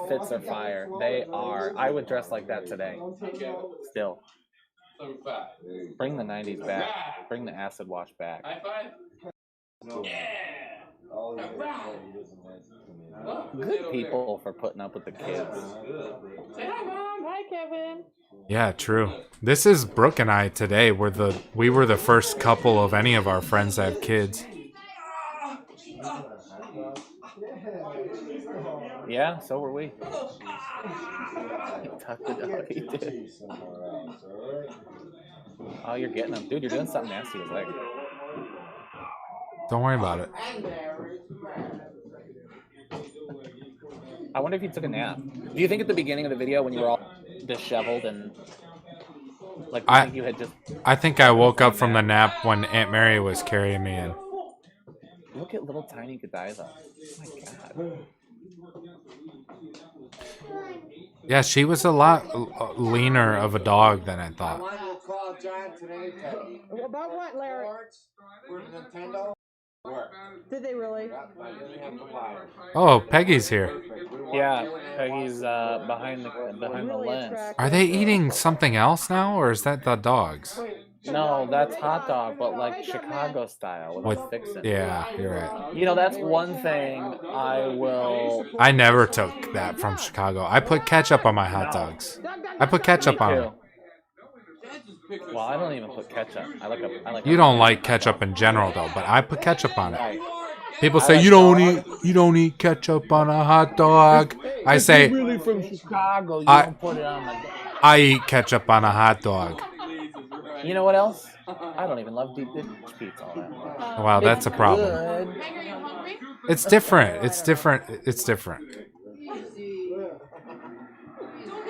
fits are fire. They are. I would dress like that today. Still. Bring the 90s back. Bring the acid wash back. High five. Good people for putting up with the kids. Say hi, Mom. Hi, Kevin. Yeah, true. This is Brooke and I today. We were the first couple of any of our friends to have kids. Yeah, so were we. He tucked the dog. He did. Oh, you're getting him. Dude, you're doing something nasty with his leg. Don't worry about it. I wonder if he took a nap. Do you think at the beginning of the video when you were all disheveled and like do you think you had just I think I woke up from the nap when Aunt Mary was carrying me in. look at little tiny Godiva. Oh my god. Yeah, she was a lot leaner of a dog than I thought. Call John today, Peggy. About what, Larry? For Nintendo. Did they really? Oh, Peggy's here. Yeah, Peggy's behind the lens. Are they eating something else now, or is that the dogs? No, that's hot dog, but like Chicago style with fixin'. Yeah, you're right. You know, that's one thing I never took that from Chicago. I put ketchup on my hot dogs. I put ketchup on them. Well, I don't even put ketchup. I like. You don't like ketchup in general, though, but I put ketchup on it. People say you don't eat ketchup on a hot dog. I say really from Chicago. You don't put it on my. I eat ketchup on a hot dog. You know what else? I don't even love deep dish pizza all that much. Wow, that's a problem. Good. It's different. It's different. It's different.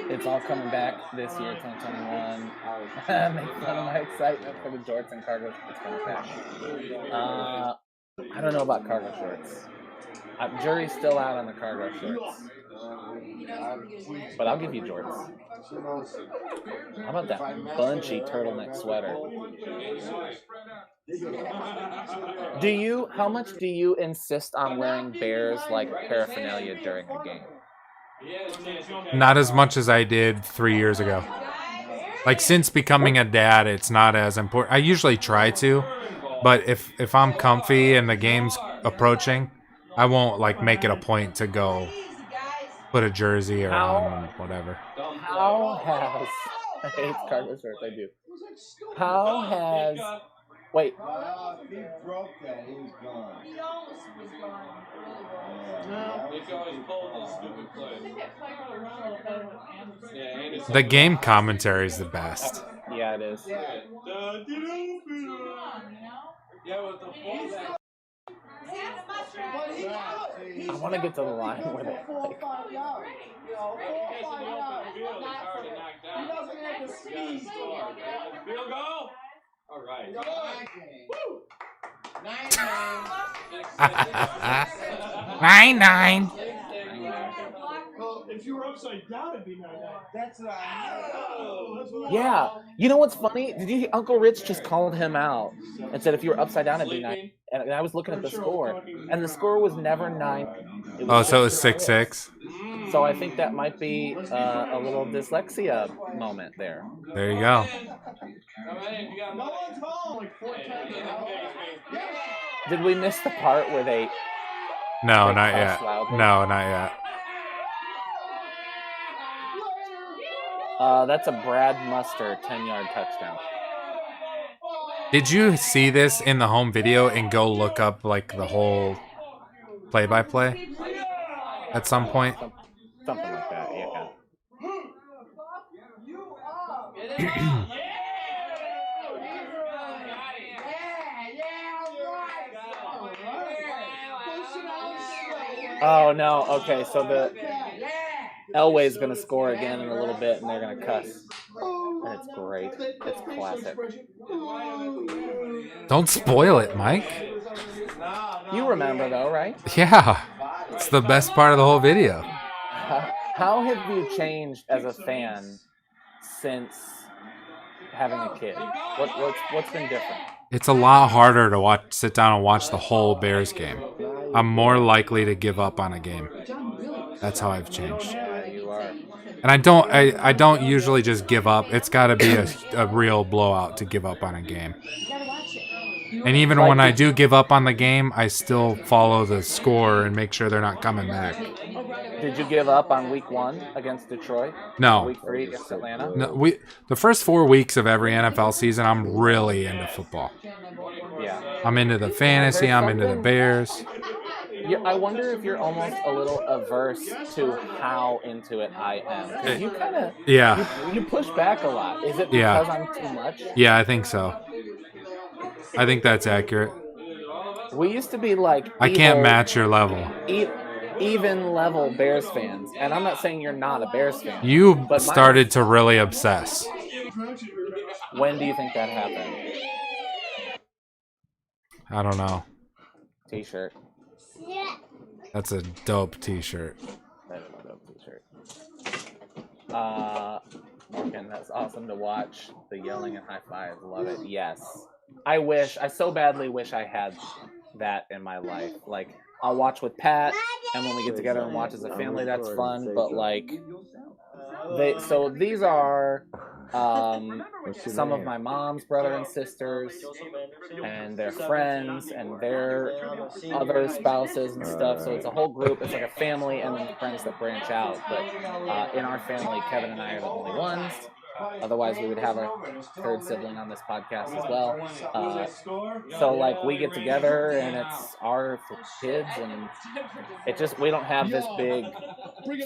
It's all coming back this year, 2021. Make fun of my excitement for the jorts and cargo. It's coming back. I don't know about cargo shorts. Jury's still out on the cargo shorts. But I'll give you jorts. How about that bunchy turtleneck sweater? How much do you insist on wearing Bears like paraphernalia during a game? Not as much as I did 3 years ago. Like, since becoming a dad, it's not as important. I usually try to, but if I'm comfy and the game's approaching, I won't like make it a point to go put a jersey on and whatever. How has I hate cargo shorts, I do. How has wait. He broke that. He was gone. He almost was gone. The game commentary is the best. Yeah, it is. I want to get to the line where they Field goal. All right. 9-9. If you were upside down, it'd be 9-9. That's what I Yeah. You know what's funny? Did you hear Uncle Rich just called him out and said if you were upside down, it'd be 9. And I was looking at the score, and the score was never 9. So it was 6-6. So I think that might be a little dyslexia moment there. There you go. Did we miss the part where they? No, not yet. No, not yet. That's a Brad Muster 10-yard touchdown. Did you see this in the home video and go look up like the whole play-by-play at some point? Something like that, yeah. Oh no, okay, so the Elway's gonna score again in a little bit and they're gonna cuss. And it's great. It's classic. Don't spoil it, Mike. You remember though, right? Yeah. It's the best part of the whole video. How have you changed as a fan since having a kid? What's been different? It's a lot harder to sit down and watch the whole Bears game. I'm more likely to give up on a game. That's how I've changed. Yeah, you are. And I don't usually just give up. It's got to be a real blowout to give up on a game. You gotta watch it. And even when I do give up on the game, I still follow the score and make sure they're not coming back. Did you give up on week 1 against Detroit? No. Week 3 against Atlanta? No, the first 4 weeks of every NFL season, I'm really into football. Yeah. I'm into the fantasy. I'm into the Bears. Yeah, I wonder if you're almost a little averse to how into it I am. 'Cause you kind of you push back a lot. Is it because I'm too much? Yeah, I think so. I think that's accurate. We used to be like I can't match your level. Even level Bears fans, and I'm not saying you're not a Bears fan. You started to really obsess. When do you think that happened? I don't know. T-shirt. That's a dope T-shirt. That is a dope T-shirt. Morgan, that's awesome to watch. The yelling and high fives, love it. Yes, I so badly wish I had that in my life. Like, I'll watch with Pat, and when we get together and watch as a family, that's fun. But like, these are some of my mom's brother and sisters, and their friends, and their other spouses and stuff. So it's a whole group. It's like a family, and then friends that branch out. But in our family, Kevin and I are the only ones. Otherwise, we would have a third sibling on this podcast as well. So, like, we get together, and it's our kids, and it just, we don't have this big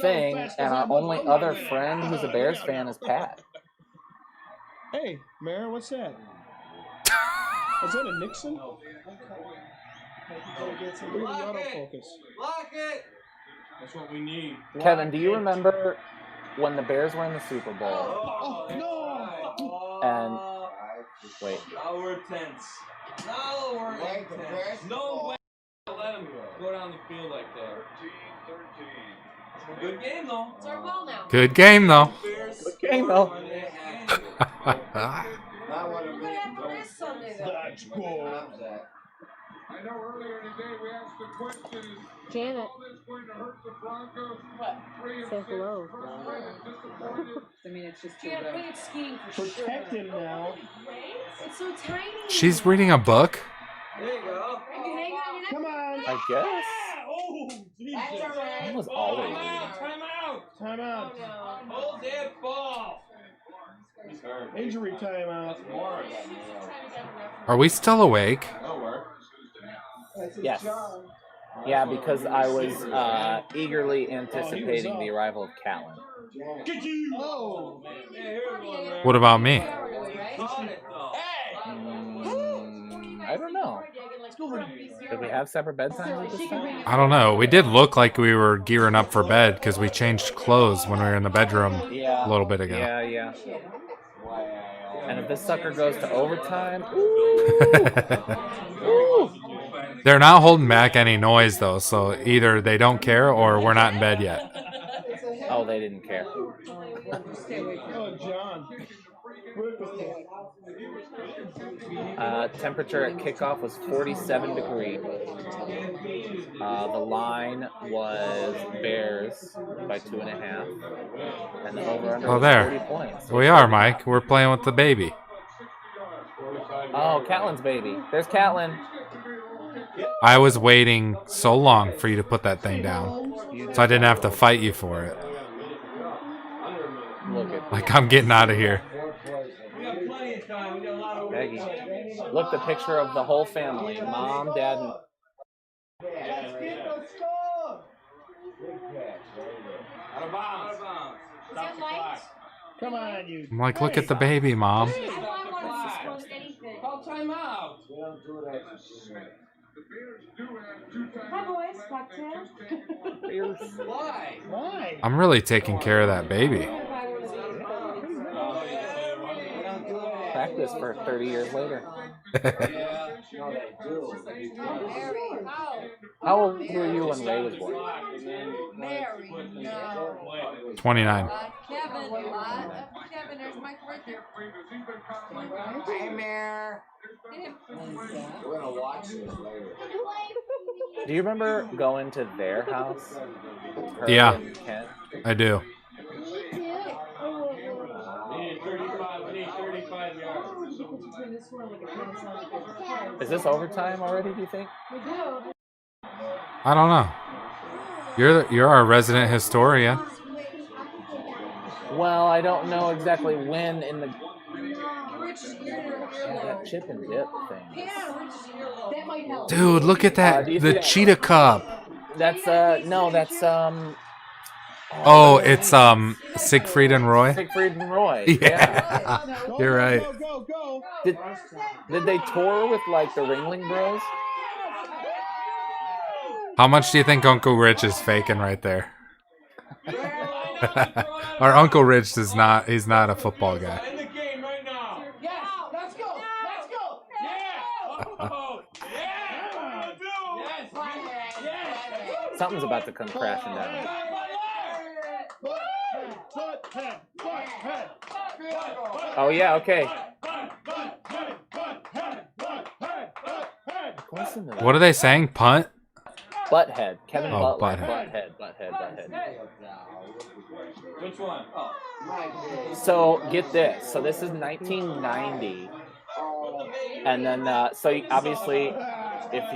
thing, and our only other friend who's a Bears fan is Pat. Hey, Mara, what's that? Is that a Nixon? Look at the autofocus. Lock it! That's what we need. Kevin, do you remember when the Bears were in the Super Bowl? Oh, no! And wait. Now we're tense. Now we're intense. No way. Let him go down the field like that. Good game though. It's our ball now. Good game though. Good game though. What happened this Sunday though? That's cool. I know earlier today we asked the question, is Janet. all this going to hurt the Broncos? What? 3 and Say 6, hello. frustrated, disappointed. I mean, it's just yeah, play it skiing for Protect sure. him now. It's so tiny. She's reading a book. There you go. Are you hanging on your neck? Come on. I guess. Oh, Jesus. That's all right. I was always Time reading. out. Time out. Time out. Oh, no. Hold that ball. Injury timeout. Are we still awake? Yes. Yeah, because I was early anticipating the arrival of Callan. Get you. Oh. What about me? I don't know. Did we have separate bedtimes at this time? I don't know. We did look like we were gearing up for bed because we changed clothes when we were in the bedroom a little bit ago. Yeah. And if this sucker goes to overtime, They're not holding back any noise though, so either they don't care or we're not in bed yet. oh, they didn't care. Oh, John. Temperature at kickoff was 47 degrees. The line was Bears by 2.5. And the over-under was 40 points. We are, Mike. We're playing with the baby. Oh, Catlin's baby. There's Catlin. I was waiting so long for you to put that thing down, so I didn't have to fight you for it. Look at Like, I'm getting out of here. Maggie. Look, the picture of the whole family. Mom, Dad, and... Out of bounds. Stop the clock. Come on, you. I'm like, look at the baby, Mom. Call timeout. Hi, boys. Cocktail. Why? I'm really taking care of that baby. Practice for 30 years later. How old were you when Ray was born? Mary, no. 29. Kevin, Kevin, there's Mike right there. Hey, Mare. We're gonna watch this later. Do you remember going to their house? Her Yeah. and Ken? I do. We need 35 yards. Is this overtime already, do you think? I don't know. You're our resident historian. Well, I don't know exactly when in the that chip and dip thing. Dude, look at that. Do you see The that? Cheetah Cup. That's no, that's Oh, it's Siegfried and Roy. Siegfried and Roy. Yeah. You're right. Go, go, Did they tour with like the Ringling Bros? How much do you think Uncle Rich is faking right there? Our Uncle Rich is not. He's not a football guy. In the game right now. Yes, let's go. Let's go. Yeah. Oh, yeah. Yes. Something's about to come crashing down. Oh yeah, okay. Listen to that. What are they saying? Punt? Butthead. Kevin Oh, Butler. Butthead. Butthead. Which one? Oh. So get this. So this is 1990, and then so obviously, if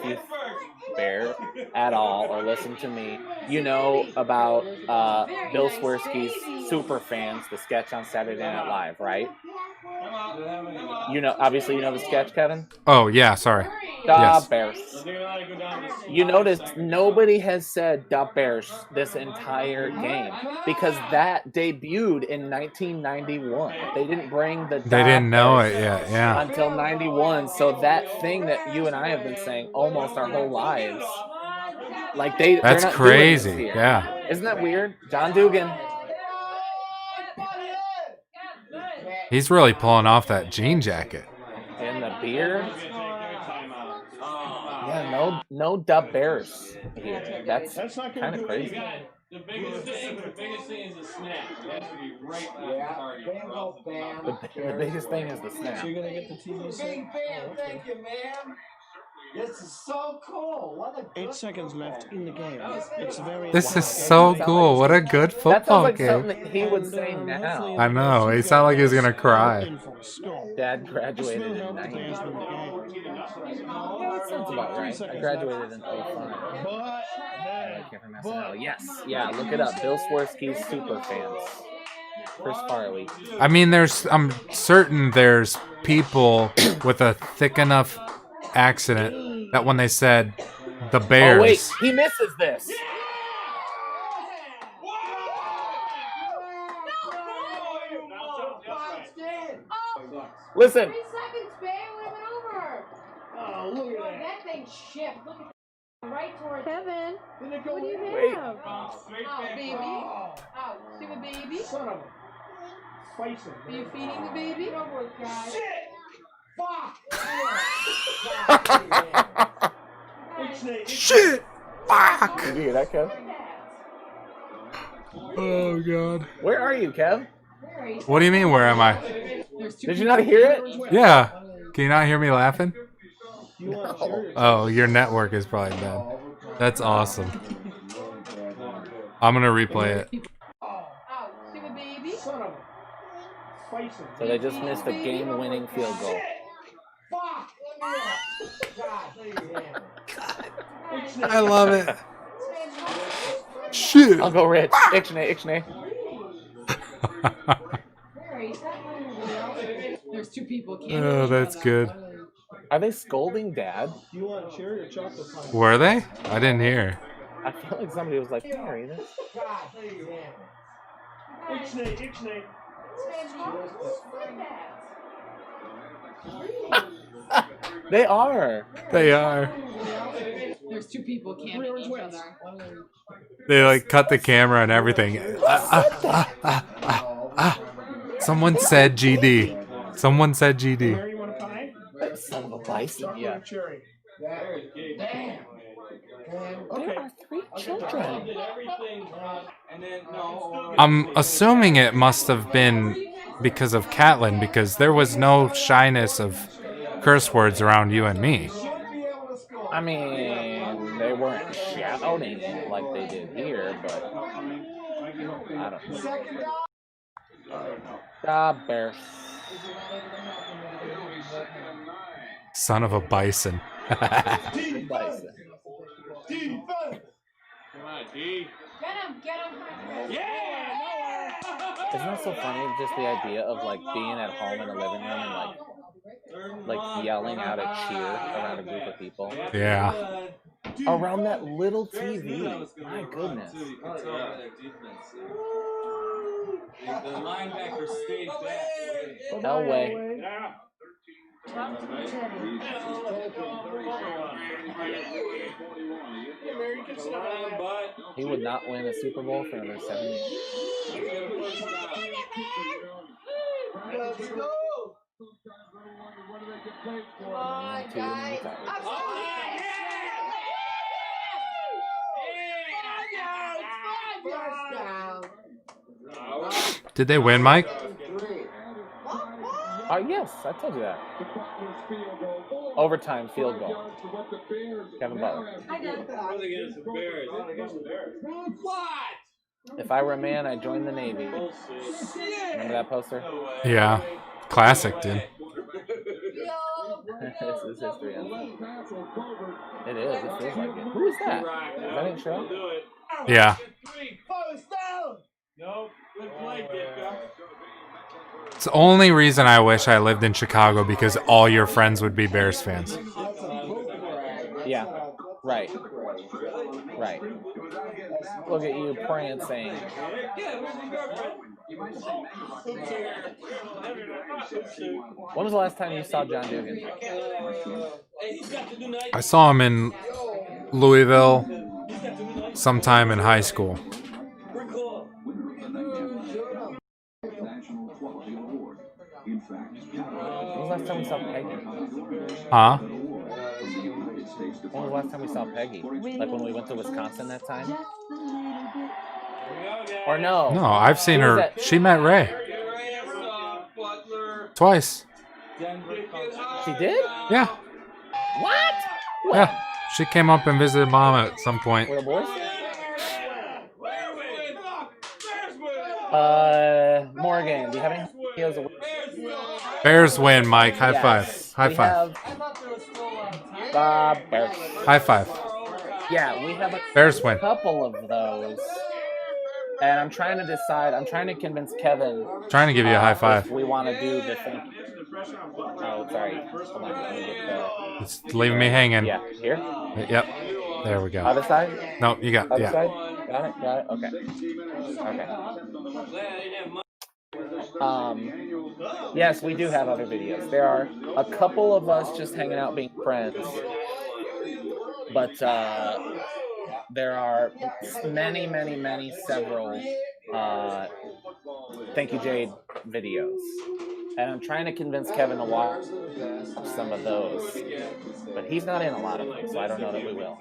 you Bear at all or listen to me, you know about Bill Swirsky's Super Fans, the sketch on Saturday Night Live, right? You know, obviously, you know the sketch, Kevin. Oh yeah, sorry. Da Yes. Bears. You notice nobody has said Da Bears this entire game because that debuted in 1991. They didn't bring the They didn't know it yet. Yeah. until 91. So that thing that you and I have been saying almost our whole lives, like they're That's not doing this crazy. here. Yeah. Isn't that weird? John Dugan. He's really pulling off that jean jacket. And the beer. Yeah, no Dub Bears here. That's kind of crazy. The biggest thing is the snap. That should be right on the target. The biggest thing is the snap. So you're gonna get the TV set? Big fan, thank you, man. This is so cool. What a 8 seconds left in the game. It's very. This is so cool. What a good That football sounds like game. something that he would say now. I know. He sounded like he was gonna cry. Dad graduated in 90. Yeah, that sounds about right. I graduated in 05. I can't remember SNL. Yes. Yeah, look it up. Bill Swirsky's Super Fans. Chris Farley. I mean, I'm certain there's people with a thick enough accent that when they said the Bears. Oh, wait. He misses this. Listen. 3 seconds, babe. Would have been over. Oh, look at that. That thing shift. Look at that. Right towards Kevin, Did it go what do you in? have? Oh, baby. Oh, see the baby? Son of a. Spicy. Are you feeding the baby? Get over it, guys. Shit! Fuck! Did you hear that, Kev? Oh god. Where are you, Kev? What do you mean? Where am I? Did you not hear it? Yeah. Can you not hear me laughing? No. Oh, your network is probably bad. That's awesome. I'm gonna replay it. Oh, see the baby? Son of a. Spicy. So they just missed a game-winning field goal. I love it. Shit. Uncle Rich. Ixnay, Ixnay. There's 2 people. Oh, that's good. Are they scolding Dad? You want cherry or chocolate pie? Were they? I didn't hear. I feel like somebody was like, Mary, this. Ixnay, Ixnay. They are. They are. There's 2 people camping each other. They like cut the camera and everything. Someone said GD. Someone said GD. Mary, you want a pie? Son of a bison. Chocolate Yeah. or cherry? Damn. Okay. 3 children. I'm assuming it must have been because of Catlin, because there was no shyness of curse words around you and me. I mean, they weren't shouting like they did here, but I don't know. Bears. Son of a bison. Bison. Come on, D. Get him, Yeah! Isn't that so funny? Just the idea of like being at home in a living room and like yelling out a cheer around a group of people. Yeah. Around that little TV. My goodness. You can tell by their defense. The linebacker stayed back. Elway. Yeah. He would not win a Super Bowl for another 7 years. Let's go. Come on, guys. Did they win, Mike? Yes, I told you that. Overtime field goal. Kevin Butler. If I were a man, I'd join the Navy. Remember that poster? Yeah. Classic, dude. This is history. It is. It feels like it. Who is that? Is that in show? Yeah. Post down. Nope. Good play, Ditka. It's the only reason I wish I lived in Chicago, because all your friends would be Bears fans. Yeah. Right. Right. Look at you prancing. When was the last time you saw John Dugan? I saw him in Louisville sometime in high school. When was the last time we saw Peggy? Huh? When was the last time we saw Peggy? Like when we went to Wisconsin that time? Or no? No, I've seen Who was her. that? She met Ray twice. She did? Yeah. What? Yeah. She came up and visited Mom at some point. With the boys? Morgan, do you have any videos of Bears win, Mike. High five. High we five. have Bears. High five. Yeah, we have a Bears win. couple of those. And I'm trying to decide. I'm trying to convince Kevin. Trying to give you a high five. If we want to do the thing. Oh, sorry. Hold on. Let me get the... It's leaving me hanging. Yeah, here? Yep. There we go. Other side? No, you got Other yeah. side? Got it? Got it? Okay. Yes, we do have other videos. There are a couple of us just hanging out being friends. But there are many, several Thank You Jade videos. And I'm trying to convince Kevin to watch some of those. But he's not in a lot of them, so I don't know that we will.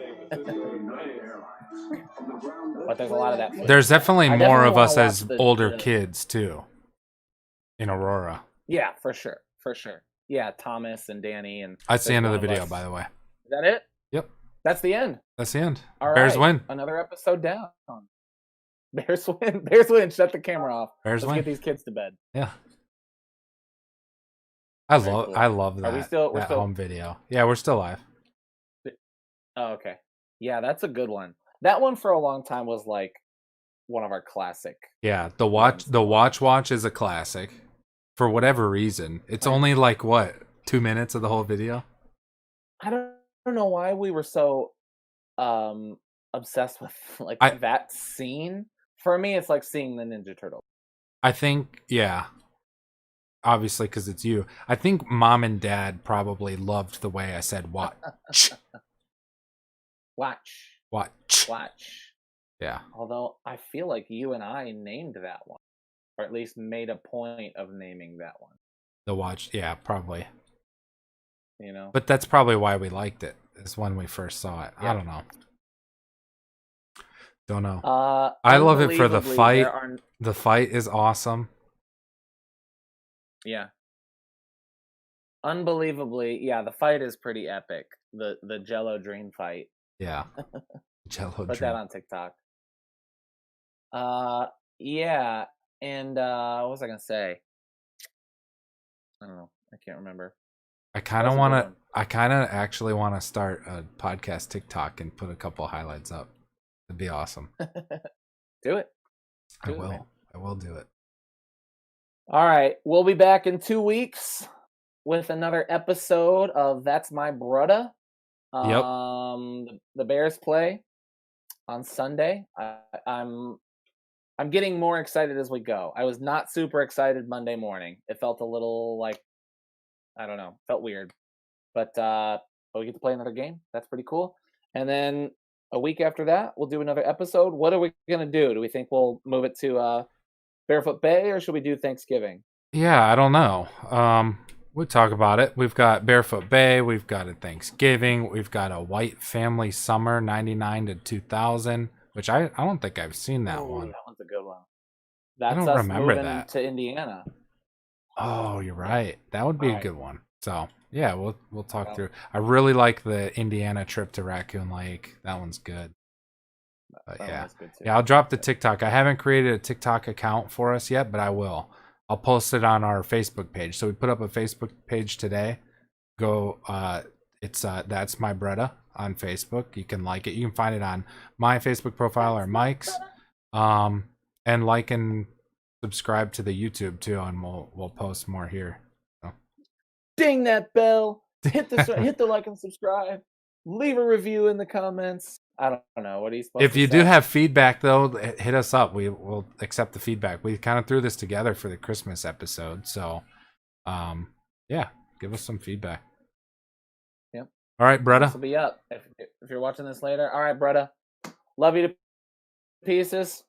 But there's a lot of that footage. There's definitely more of us as the older kids, too. In Aurora. Yeah, for sure. For sure. Yeah, Thomas and Danny. And That's the end of the one video, us. by the way. Is that it? Yep. That's the end. That's the end. All Bears right. win. Another episode down. Bears win. Bears win. Shut the camera off. Bears Let's win. get these kids to bed. Yeah. I love that, We're still home video. Yeah, we're still live. Oh, okay. Yeah, that's a good one. That one for a long time was like one of our classic. Yeah, the watch is a classic. For whatever reason. It's only like what, 2 minutes of the whole video? I don't know why we were so obsessed with like that scene. For me, it's like seeing the Ninja Turtle. I think, yeah. Obviously, because it's you. I think Mom and Dad probably loved the way I said watch. Watch. Yeah. Although I feel like you and I named that one. Or at least made a point of naming that one. The watch, yeah, probably. You know? But that's probably why we liked it, is when we first saw it. Yeah. I don't know. Don't know. I love it for the fight. The fight is awesome. Yeah. Unbelievably, yeah, the fight is pretty epic. The Jello Dream fight. Yeah. Jello Dream. Put that on TikTok. Yeah, and what was I gonna say? I don't know. I can't remember. I kind of want to. I kind of actually want to start a podcast TikTok and put a couple highlights up. It'd be awesome. Do it. I will. I will do it. All right. We'll be back in 2 weeks with another episode of That's My Brudda. The Bears play on Sunday. I'm getting more excited as we go. I was not super excited Monday morning. It felt a little like, I don't know, felt weird. But we get to play another game. That's pretty cool. And then a week after that, we'll do another episode. What are we going to do? Do we think we'll move it to Barefoot Bay, or should we do Thanksgiving? Yeah, I don't know. We'll talk about it. We've got Barefoot Bay. We've got a Thanksgiving. We've got a White Family Summer 99 to 2000, which I don't think I've seen that one. That one's a good one. That's I don't us remember moving that. to Indiana. Oh, you're right. That would be a good one. So yeah, we'll talk through. I really like the Indiana trip to Raccoon Lake. That one's good. But yeah, I'll drop the TikTok. I haven't created a TikTok account for us yet, but I will. I'll post it on our Facebook page. So we put up a Facebook page today. Go, it's That's My Brudda on Facebook. You can like it. You can find it on my Facebook profile or Mike's. And like and subscribe to the YouTube too, and we'll post more here. So. Ding that bell. Hit the like and subscribe. Leave a review in the comments. I don't know. What are you supposed to say? If you do have feedback, though, hit us up. We will accept the feedback. We kind of threw this together for the Christmas episode. So, yeah, give us some feedback. Yep. All right, Brudda. This will be up if you're watching this later. All right, Brudda. Love you to pieces.